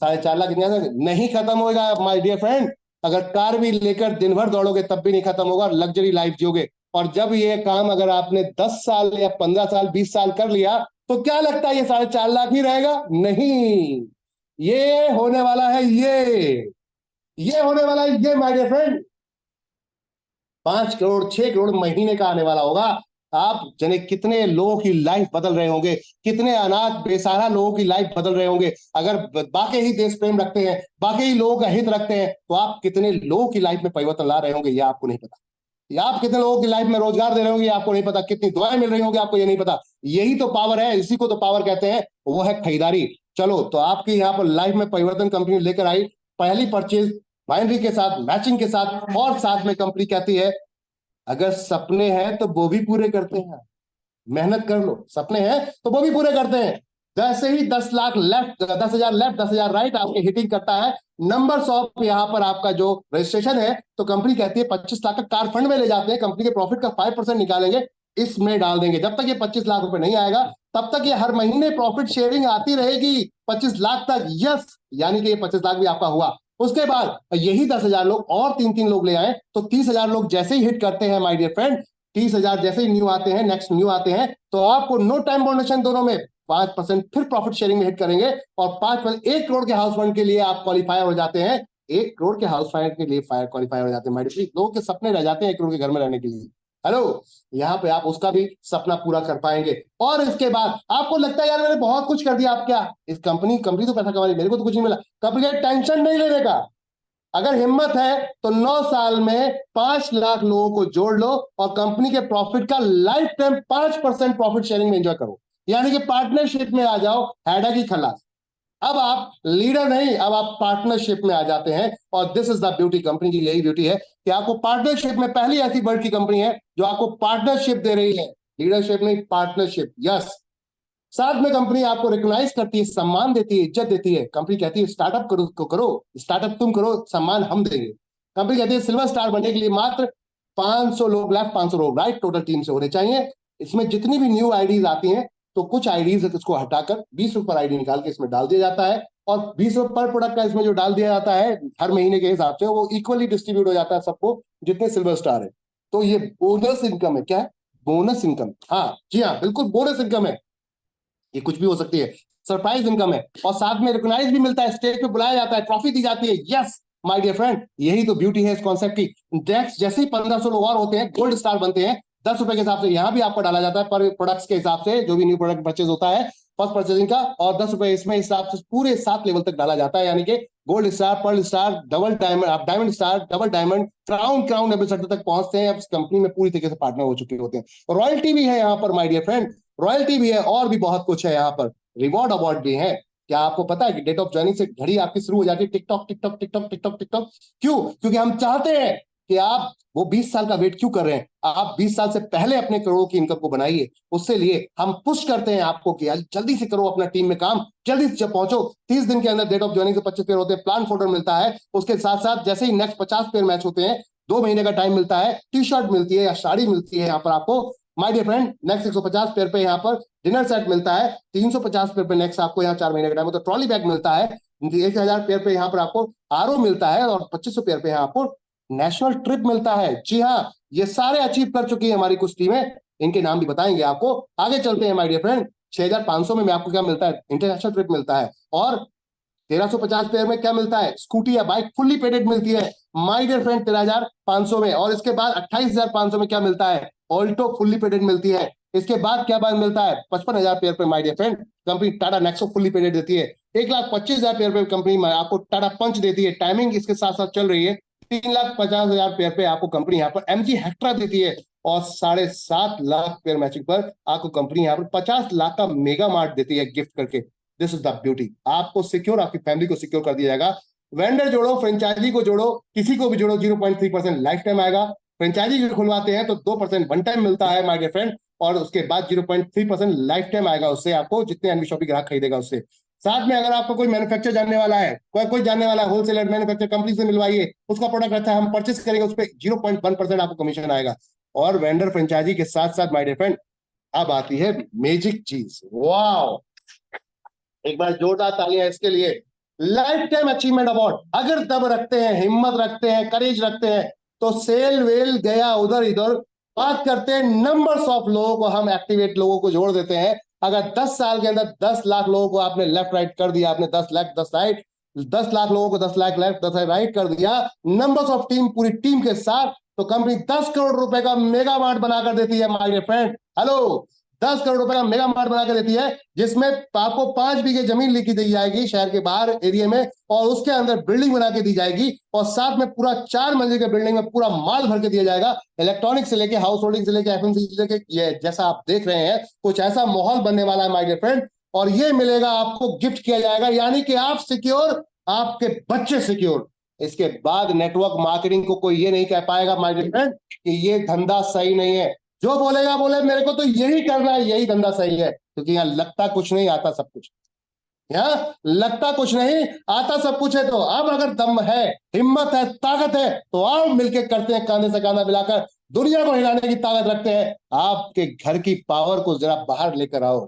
S1: 4.5 लाख इतनी आसानी नहीं खत्म होगा माय डियर फ्रेंड। अगर कार भी लेकर दिन भर दौड़ोगे तब भी नहीं खत्म होगा, लग्जरी लाइफ जियोगे। और जब ये काम अगर आपने 10 साल या 15 साल 20 साल कर लिया, तो क्या लगता है ये 4.5 लाख ही रहेगा? नहीं, ये होने वाला है, ये होने वाला है, ये my dear friend, 5 crore 6 crore महीने का आने वाला होगा। आप जाने कितने लोगों की लाइफ बदल रहे होंगे, कितने अनाथ बेसहारा लोगों की लाइफ बदल रहे होंगे। अगर बाकी ही देश प्रेम रखते हैं, बाकी ही लोगों का हित रखते हैं, तो आप कितने लोगों की लाइफ में परिवर्तन ला रहे होंगे, ये आपको नहीं पता। या आप कितने लोगों की लाइफ में रोजगार दे रहे होंगे, आपको नहीं पता। कितनी दुआएं मिल रही होंगी, आपको ये नहीं पता। यही तो पावर है, इसी को तो पावर कहते हैं, वो है खरीदारी। चलो, तो आपकी यहाँ पर लाइफ में परिवर्तन कंपनी लेकर आई, पहली परचेज बाइनरी के साथ, मैचिंग के साथ, और साथ में कंपनी कहती है, अगर सपने हैं तो वो भी पूरे करते हैं, मेहनत कर लो। सपने हैं तो वो भी पूरे करते हैं। जैसे ही 10 लाख लेफ्ट, 10,000 लेफ्ट, 10,000 राइट आपके हिटिंग करता है, नंबर ऑफ यहाँ पर आपका जो रजिस्ट्रेशन है, तो कंपनी कहती है 25 लाख का कार फंड में ले जाते हैं, कंपनी के प्रॉफिट का 5% निकालेंगे, इसमें डाल देंगे। जब तक ये 25 लाख रुपए नहीं आएगा, तब तक ये हर महीने प्रॉफिट शेयरिंग आती रहेगी 25 लाख तक। यस, यानी कि ये 25 लाख भी आपका हुआ। उसके बाद यही 10,000 लोग और 3-3 लोग ले आए, तो 30,000 लोग जैसे ही हिट करते हैं माय डियर फ्रेंड, 30,000 जैसे ही न्यू आते हैं, नेक्स्ट न्यू आते हैं, तो आपको नो टाइम बाउंडेशन दोनों में 5% फिर प्रॉफिट शेयरिंग में हिट करेंगे। और 5% 1 करोड़ के हाउस फंड के लिए आप क्वालिफायर हो जाते हैं। 1 करोड़ के हाउस फंड के लिए क्वालिफायर हो जाते हैं। लोगों के सपने रह जाते हैं 1 करोड़ के घर में रहने के लिए। हेलो, यहाँ पे आप उसका भी सपना पूरा कर पाएंगे। और इसके बाद आपको लगता है यार मैंने बहुत कुछ कर दिया, आप क्या, इस कंपनी तो पैसा कमा रही, मेरे को तो कुछ नहीं मिला। कंपनी का टेंशन नहीं लेने का। अगर हिम्मत है तो 9 साल में 5 लाख लोगों को जोड़ लो, और कंपनी के प्रॉफिट का लाइफ टाइम 5% प्रॉफिट शेयरिंग में एंजॉय करो, यानी कि पार्टनरशिप में आ जाओ। हैडा की खलास। अब आप लीडर नहीं, अब आप पार्टनरशिप में आ जाते हैं। और this is the beauty, company की यही ब्यूटी है कि आपको पार्टनरशिप में, पहली ऐसी वर्ल्ड की कंपनी है जो आपको पार्टनरशिप दे रही है, लीडरशिप नहीं, पार्टनरशिप। यस, साथ में कंपनी आपको रिकॉग्नाइज करती है, सम्मान देती है, इज्जत देती है। कंपनी कहती है स्टार्टअप करो, स्टार्टअप तुम करो, सम्मान हम देंगे। कंपनी कहती है सिल्वर स्टार बनने के लिए मात्र 500 लोग लेफ्ट, 500 लोग राइट टोटल टीम से होने चाहिए। इसमें जितनी भी न्यू आईडीज आती हैं, तो कुछ आईडीज इसको हटाकर 20 रुपए पर आईडी निकाल के इसमें डाल दिया जाता है। और 20 रुपए पर प्रोडक्ट का इसमें जो डाल दिया जाता है हर महीने के हिसाब से, वो इक्वली डिस्ट्रीब्यूट हो जाता है सबको, जितने सिल्वर स्टार है। तो ये बोनस इनकम है। क्या है? Bonus income. हाँ जी हाँ, बिल्कुल बोनस इनकम है। ये कुछ भी हो सकती है, सरप्राइज इनकम है। और साथ में रिकॉग्नाइज भी मिलता है, स्टेज पे बुलाया जाता है, ट्रॉफी दी जाती है। यस माय डियर फ्रेंड, यही तो ब्यूटी है इस कॉन्सेप्ट की। नेक्स्ट जैसे ही 1500 लोग और होते हैं, गोल्ड स्टार बनते हैं, 10 रुपए के हिसाब से यहाँ भी आपको डाला जाता है पर प्रोडक्ट्स के हिसाब से, जो भी न्यू प्रोडक्ट परचेज होता है फर्स्ट परचेजिंग का, और 10 रुपए इसमें हिसाब से पूरे 7 लेवल तक डाला जाता है। यानी कि gold star, pearl star, double diamond, आप diamond star, double diamond, crown ambassador तक पहुंचते हैं। अब कंपनी में पूरी तरीके से पार्टनर हो चुके होते हैं। रॉयल्टी भी है यहाँ पर माय डियर फ्रेंड, रॉयल्टी भी है, और भी बहुत कुछ है यहाँ पर। रिवॉर्ड अवार्ड भी है। क्या आपको पता है कि डेट ऑफ ज्वाइनिंग से घड़ी आपकी शुरू हो जाती है, TikTok TikTok TikTok TikTok TikTok. क्यों? क्योंकि हम चाहते हैं कि आप वो 20 साल का वेट क्यों कर रहे हैं, आप 20 साल से पहले अपने करोड़ों की इनकम को बनाइए। उससे लिए हम पुश करते हैं आपको कि जल्दी से करो अपना टीम में काम, जल्दी से पहुंचो। 30 दिन के अंदर डेट ऑफ ज्वाइनिंग से 25 पेयर होते हैं, प्लान फोल्डर मिलता है। उसके साथ साथ जैसे ही नेक्स्ट 50 पेयर मैच होते हैं, 2 महीने का टाइम मिलता है, टी शर्ट मिलती है या साड़ी मिलती है यहाँ पर आपको my dear friend. Next 150 pair पे यहाँ पर डिनर सेट मिलता है, 350 पेयर पे नेक्स्ट आपको यहाँ 4 महीने का टाइम होता है, ट्रॉली बैग मिलता है, 1,000 पेयर पे यहाँ पर आपको आरओ मिलता है, और 2500 पेयर पे यहाँ आपको नेशनल ट्रिप मिलता है। जी हाँ, ये सारे अचीव कर चुकी है हमारी कुछ टीमें। इनके नाम भी बताएंगे आपको। आगे चलते हैं माय डियर फ्रेंड। 6500 में आपको क्या मिलता है? इंटरनेशनल ट्रिप मिलता है। और 1350 पेयर में क्या मिलता है? स्कूटी या बाइक फुल्ली पेडेड मिलती है माय डियर फ्रेंड 13500 में। और इसके बाद 28500 में क्या मिलता है? ऑल्टो फुल्ली पेडेड मिलती है। इसके बाद क्या बात मिलता है? 55,000 पेयर पे my dear friend company Tata Nexon fully paid देती है। 1,25,000 पेयर पे कंपनी आपको टाटा पंच देती है, टाइमिंग इसके साथ साथ चल रही है। 3,50,000 पेयर पे आपको कंपनी यहाँ पर एमजी हेक्ट्रा देती है। और 7.5 लाख पेयर मैचिंग पर आपको कंपनी यहाँ पर 50 लाख का मेगा मार्ट देती है गिफ्ट करके। This is the beauty. आपको सिक्योर, आपकी फैमिली को सिक्योर कर दिया जाएगा। वेंडर जोड़ो, फ्रेंचाइजी को जोड़ो, किसी को भी जोड़ो, 0.3% लाइफ टाइम आएगा। फ्रेंचाइजी जो खुलवाते हैं तो 2% वन टाइम मिलता है माय डियर फ्रेंड। और उसके बाद 0.3% लाइफ टाइम आएगा उससे आपको, जितने एनवी शॉपी ग्राहक खरीदेगा उससे। साथ में अगर आपको कोई मैन्युफैक्चर जानने वाला है, कोई जानने वाला है होलसेलर मैन्युफैक्चर कंपनी से मिलवाइए, उसका प्रोडक्ट अच्छा है, हम परचेस करेंगे, उस पर 0.1% आपको कमीशन आएगा। और वेंडर फ्रेंचाइजी के साथ साथ माय डियर फ्रेंड अब आती है मैजिक चीज। वाओ, एक बार जोरदार तालियां इसके लिए। Life time achievement award. अगर दम रखते हैं, हिम्मत रखते हैं, करेज रखते हैं, तो सेल वेल गया उधर इधर, बात करते हैं नंबर्स ऑफ लोगों को, हम एक्टिवेट लोगों को जोड़ देते हैं। अगर 10 साल के अंदर 10 लाख लोगों को आपने लेफ्ट राइट कर दिया, आपने 10 लाख 10 राइट, 10 लाख लोगों को 10 लाख लेफ्ट 10 राइट कर दिया, नंबर्स ऑफ टीम, पूरी टीम के साथ, तो कंपनी 10 करोड़ रुपए का मेगा मार्ट बनाकर देती है my dear friend. Hello, 10 crore रुपए का मेगा मार्ट बना के देती है, जिसमें आपको 5 बीघे जमीन लिखी दी जाएगी शहर के बाहर एरिया में, और उसके अंदर बिल्डिंग बना के दी जाएगी, और साथ में पूरा 4 मंजिल के बिल्डिंग में पूरा माल भर के दिया जाएगा। इलेक्ट्रॉनिक से लेके, हाउस होल्डिंग से लेके, एफएमसीजी से लेके, ये जैसा आप देख रहे हैं, कुछ ऐसा माहौल बनने वाला है माय डियर फ्रेंड। और ये मिलेगा आपको, गिफ्ट किया जाएगा, यानी कि आप सिक्योर, आपके बच्चे सिक्योर। इसके बाद नेटवर्क मार्केटिंग को कोई ये नहीं कह पाएगा माय डियर फ्रेंड कि ये धंधा सही नहीं है। जो बोलेगा बोले मेरे को तो यही करना है, यही धंधा सही है, क्योंकि यहाँ लगता कुछ नहीं, आता सब कुछ। यहाँ लगता कुछ नहीं, आता सब कुछ है। तो अब अगर दम है, हिम्मत है, ताकत है, तो आओ मिलके करते हैं, कांधे से कांधा मिलाकर दुनिया को हिलाने की ताकत रखते हैं। आपके घर की पावर को जरा बाहर लेकर आओ,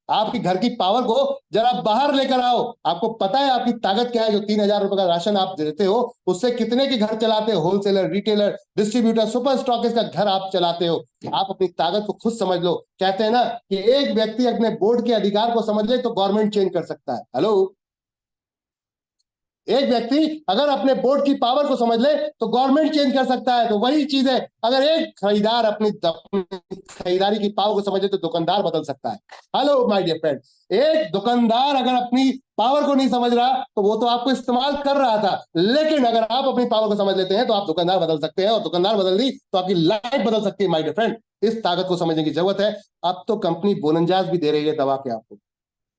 S1: आपकी घर की पावर को जरा बाहर लेकर आओ। आपको पता है आपकी ताकत क्या है? जो 3,000 रुपए का राशन आप देते हो, उससे कितने के घर चलाते हो? Wholesaler, retailer, distributor, super stockist का घर आप चलाते हो। आप अपनी ताकत को खुद समझ लो। कहते हैं ना कि एक व्यक्ति अपने बोर्ड के अधिकार को समझ ले तो गवर्नमेंट चेंज कर सकता है। हेलो, एक व्यक्ति अगर अपने बोर्ड की पावर को समझ ले तो गवर्नमेंट चेंज कर सकता है। तो वही चीज है, अगर एक खरीदार अपनी खरीदारी की पावर को समझे तो दुकानदार बदल सकता है। हेलो माय डियर फ्रेंड, एक दुकानदार अगर अपनी पावर को नहीं समझ रहा तो वो तो आपको इस्तेमाल कर रहा था, लेकिन अगर आप अपनी पावर को समझ लेते हैं तो आप दुकानदार बदल सकते हैं, और दुकानदार बदल दी तो आपकी लाइफ बदल सकती है माय डियर फ्रेंड। इस ताकत को समझने की जरूरत है। अब तो कंपनी बोनंजास भी दे रही है दबा के आपको।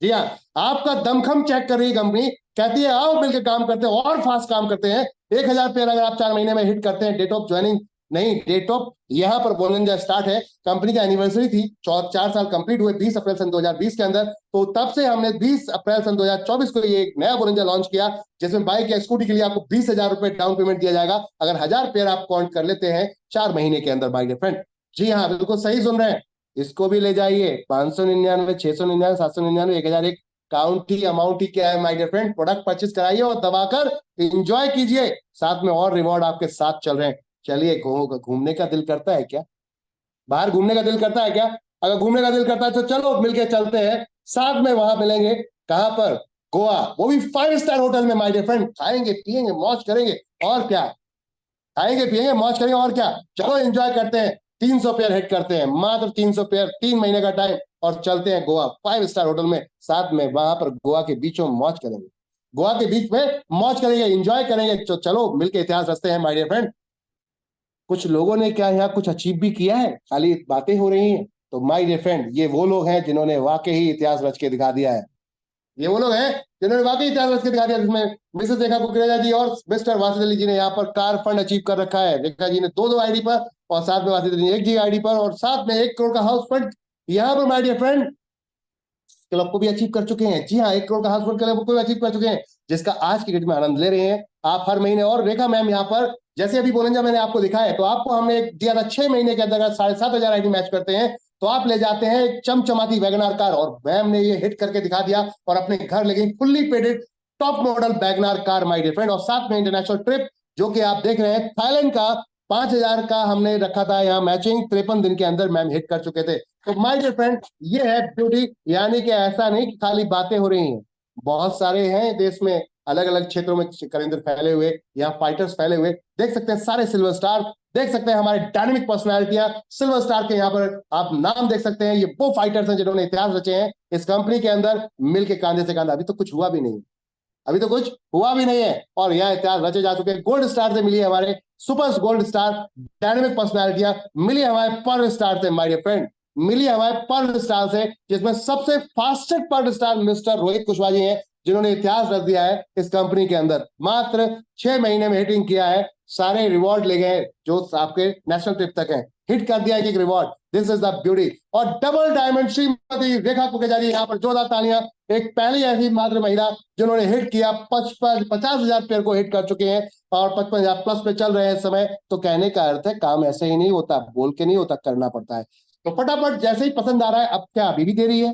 S1: जी हाँ, आपका दमखम चेक कर रही है कंपनी, कहती है आओ मिलकर काम करते हैं और फास्ट काम करते हैं। 1,000 पेयर अगर आप 4 महीने में हिट करते हैं, डेट ऑफ ज्वाइनिंग नहीं, डेट ऑफ यहाँ पर बोनंजा स्टार्ट है। कंपनी की एनिवर्सरी थी, 4 साल कंप्लीट हुए 20 अप्रैल सन 2020 के अंदर। तो तब से हमने 20 अप्रैल सन 2024 को ये एक नया बोनंजा लॉन्च किया, जिसमें बाइक या स्कूटी के लिए आपको 20,000 रुपए डाउन पेमेंट दिया जाएगा, अगर 1,000 पेयर आप काउंट कर लेते हैं 4 महीने के अंदर बाय डियर फ्रेंड। जी हाँ, बिल्कुल सही सुन रहे हैं। इसको भी ले जाइए। 599, 699, 799, 1,001, काउंट ही अमाउंट ही क्या है my dear friend. Product purchase कराइए और दबाकर एंजॉय कीजिए, साथ में और रिवॉर्ड आपके साथ चल रहे हैं। चलिए, घूमने का दिल करता है क्या? बाहर घूमने का दिल करता है क्या? अगर घूमने का दिल करता है तो चलो मिलके चलते हैं, साथ में वहां मिलेंगे। कहां पर? गोवा, वो भी 5 स्टार होटल में माय डियर फ्रेंड। खाएंगे पिएंगे मौज करेंगे, और क्या। खाएंगे पिएंगे मौज करेंगे, और क्या। चलो एंजॉय करते हैं। 300 पेयर हिट करते हैं, मात्र 300 पेयर, 3 महीने का टाइम, और चलते हैं गोवा 5 स्टार होटल में। साथ में वहां पर गोवा के बीचों मौज करेंगे, गोवा के बीच में मौज करेंगे, एंजॉय करेंगे। तो चलो मिलके इतिहास रचते हैं माय डियर फ्रेंड। कुछ लोगों ने क्या यहाँ कुछ अचीव भी किया है, खाली बातें हो रही हैं? तो माय डियर फ्रेंड, ये वो लोग हैं जिन्होंने वाकई ही इतिहास रच के दिखा दिया है। ये वो लोग हैं जिन्होंने वाकई इतिहास रच के दिखा दिया, जिसमें मिसेस रेखा कुकरेजा जी और मिस्टर वासिद अली जी ने यहाँ पर कार फंड अचीव कर रखा है। रेखा जी ने 2-2 आईडी पर, और साथ में वासिद अली ने 1 आईडी पर, और साथ में 1 करोड़ का हाउस फंड यहाँ पर माय डियर फ्रेंड क्लब को भी अचीव कर चुके हैं। जी हाँ, 1 करोड़ का हाउस फंड क्लब को भी अचीव कर चुके हैं, जिसका आज की डेट में आनंद ले रहे हैं आप हर महीने। और रेखा मैम यहाँ पर, जैसे अभी बोलंजा मैंने आपको दिखाया, तो आपको हमने एक दिया था 6 महीने के अंदर 7,500 आईडी मैच करते हैं तो आप ले जाते हैं एक चमचमाती वैगनार कार, और मैम ने ये हिट करके दिखा दिया और अपने घर ले गई fully paid top model WagonR car my dear friend. और साथ में इंटरनेशनल ट्रिप, जो कि आप देख रहे हैं थाईलैंड का 5,000 का हमने रखा था यहाँ मैचिंग, 53 दिन के अंदर मैम हिट कर चुके थे। तो माय डियर फ्रेंड, ये है ब्यूटी। यानी कि ऐसा नहीं कि खाली बातें हो रही हैं, बहुत सारे हैं देश में, अलग अलग क्षेत्रों में करिंदर फैले हुए, यहाँ फाइटर्स फैले हुए, देख सकते हैं सारे सिल्वर स्टार, देख सकते हैं हमारे डायनेमिक पर्सनालिटियां सिल्वर स्टार के, यहाँ पर आप नाम देख सकते हैं। ये वो फाइटर्स हैं जिन्होंने इतिहास रचे हैं इस कंपनी के अंदर, मिलके कांधे से कांधा। अभी तो कुछ हुआ भी नहीं, अभी तो कुछ हुआ भी नहीं है, और यह इतिहास रचे जा चुके हैं। गोल्ड स्टार से मिली है हमारे सुपर गोल्ड स्टार डायनेमिक पर्सनालिटियां, मिली हमारे पर्ल स्टार से माय डियर फ्रेंड, मिली हमारे पर्ल स्टार से, जिसमें सबसे fastest pearl star mister Rohit Kushwaha ji हैं, जिन्होंने इतिहास रच दिया है इस कंपनी के अंदर। मात्र 6 महीने में हिटिंग किया है, सारे रिवॉर्ड ले गए जो आपके नेशनल ट्रिप तक है, हिट कर दिया एक reward. This is the beauty. और डबल डायमंड श्रीमती रेखा कुकरेजा जी, यहाँ पर जोरदार तालियां। एक पहली ऐसी मात्र महिला जिन्होंने हिट किया, 50,000 पेयर को हिट कर चुके हैं और 55,000 प्लस पे चल रहे हैं इस समय। तो कहने का अर्थ है काम ऐसे ही नहीं होता, बोल के नहीं होता, करना पड़ता है। तो फटाफट जैसे ही पसंद आ रहा है, अब क्या अभी भी देरी है,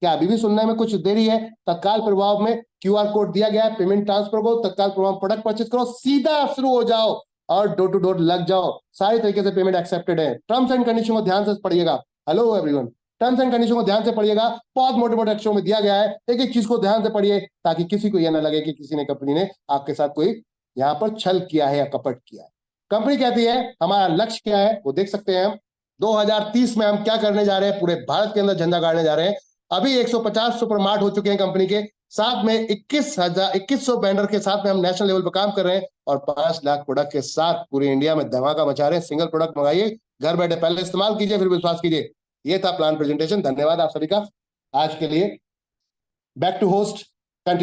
S1: क्या अभी भी सुनने में कुछ देरी है? तत्काल प्रभाव में क्यूआर कोड दिया गया है, पेमेंट ट्रांसफर को तत्काल प्रभाव प्रोडक्ट परचेज करो, सीधा शुरू हो जाओ और डोर टू डोर लग जाओ। सारी तरीके से पेमेंट एक्सेप्टेड है। टर्म्स एंड कंडीशन को ध्यान से पढ़िएगा। Hello everyone, terms and condition को ध्यान से पढ़िएगा, बहुत मोटे मोटे अक्षरों में दिया गया है, एक एक चीज को ध्यान से पढ़िए ताकि किसी को यह ना लगे कि किसी ने, कंपनी ने आपके साथ कोई यहाँ पर छल किया है या कपट किया है। कंपनी कहती है हमारा लक्ष्य क्या है, वो देख सकते हैं हम। 2030 में हम क्या करने जा रहे हैं, पूरे भारत के अंदर झंडा गाड़ने जा रहे हैं। अभी 150 सुपर मार्ट हो चुके हैं कंपनी के, साथ में 2100 बैनर के साथ में हम नेशनल लेवल पर काम कर रहे हैं, और 5 लाख प्रोडक्ट के साथ पूरे इंडिया में धमाका मचा रहे हैं। सिंगल प्रोडक्ट मंगाइए, घर बैठे, पहले इस्तेमाल कीजिए फिर विश्वास कीजिए। ये था प्लान प्रेजेंटेशन। धन्यवाद आप सभी का आज के लिए। Back to host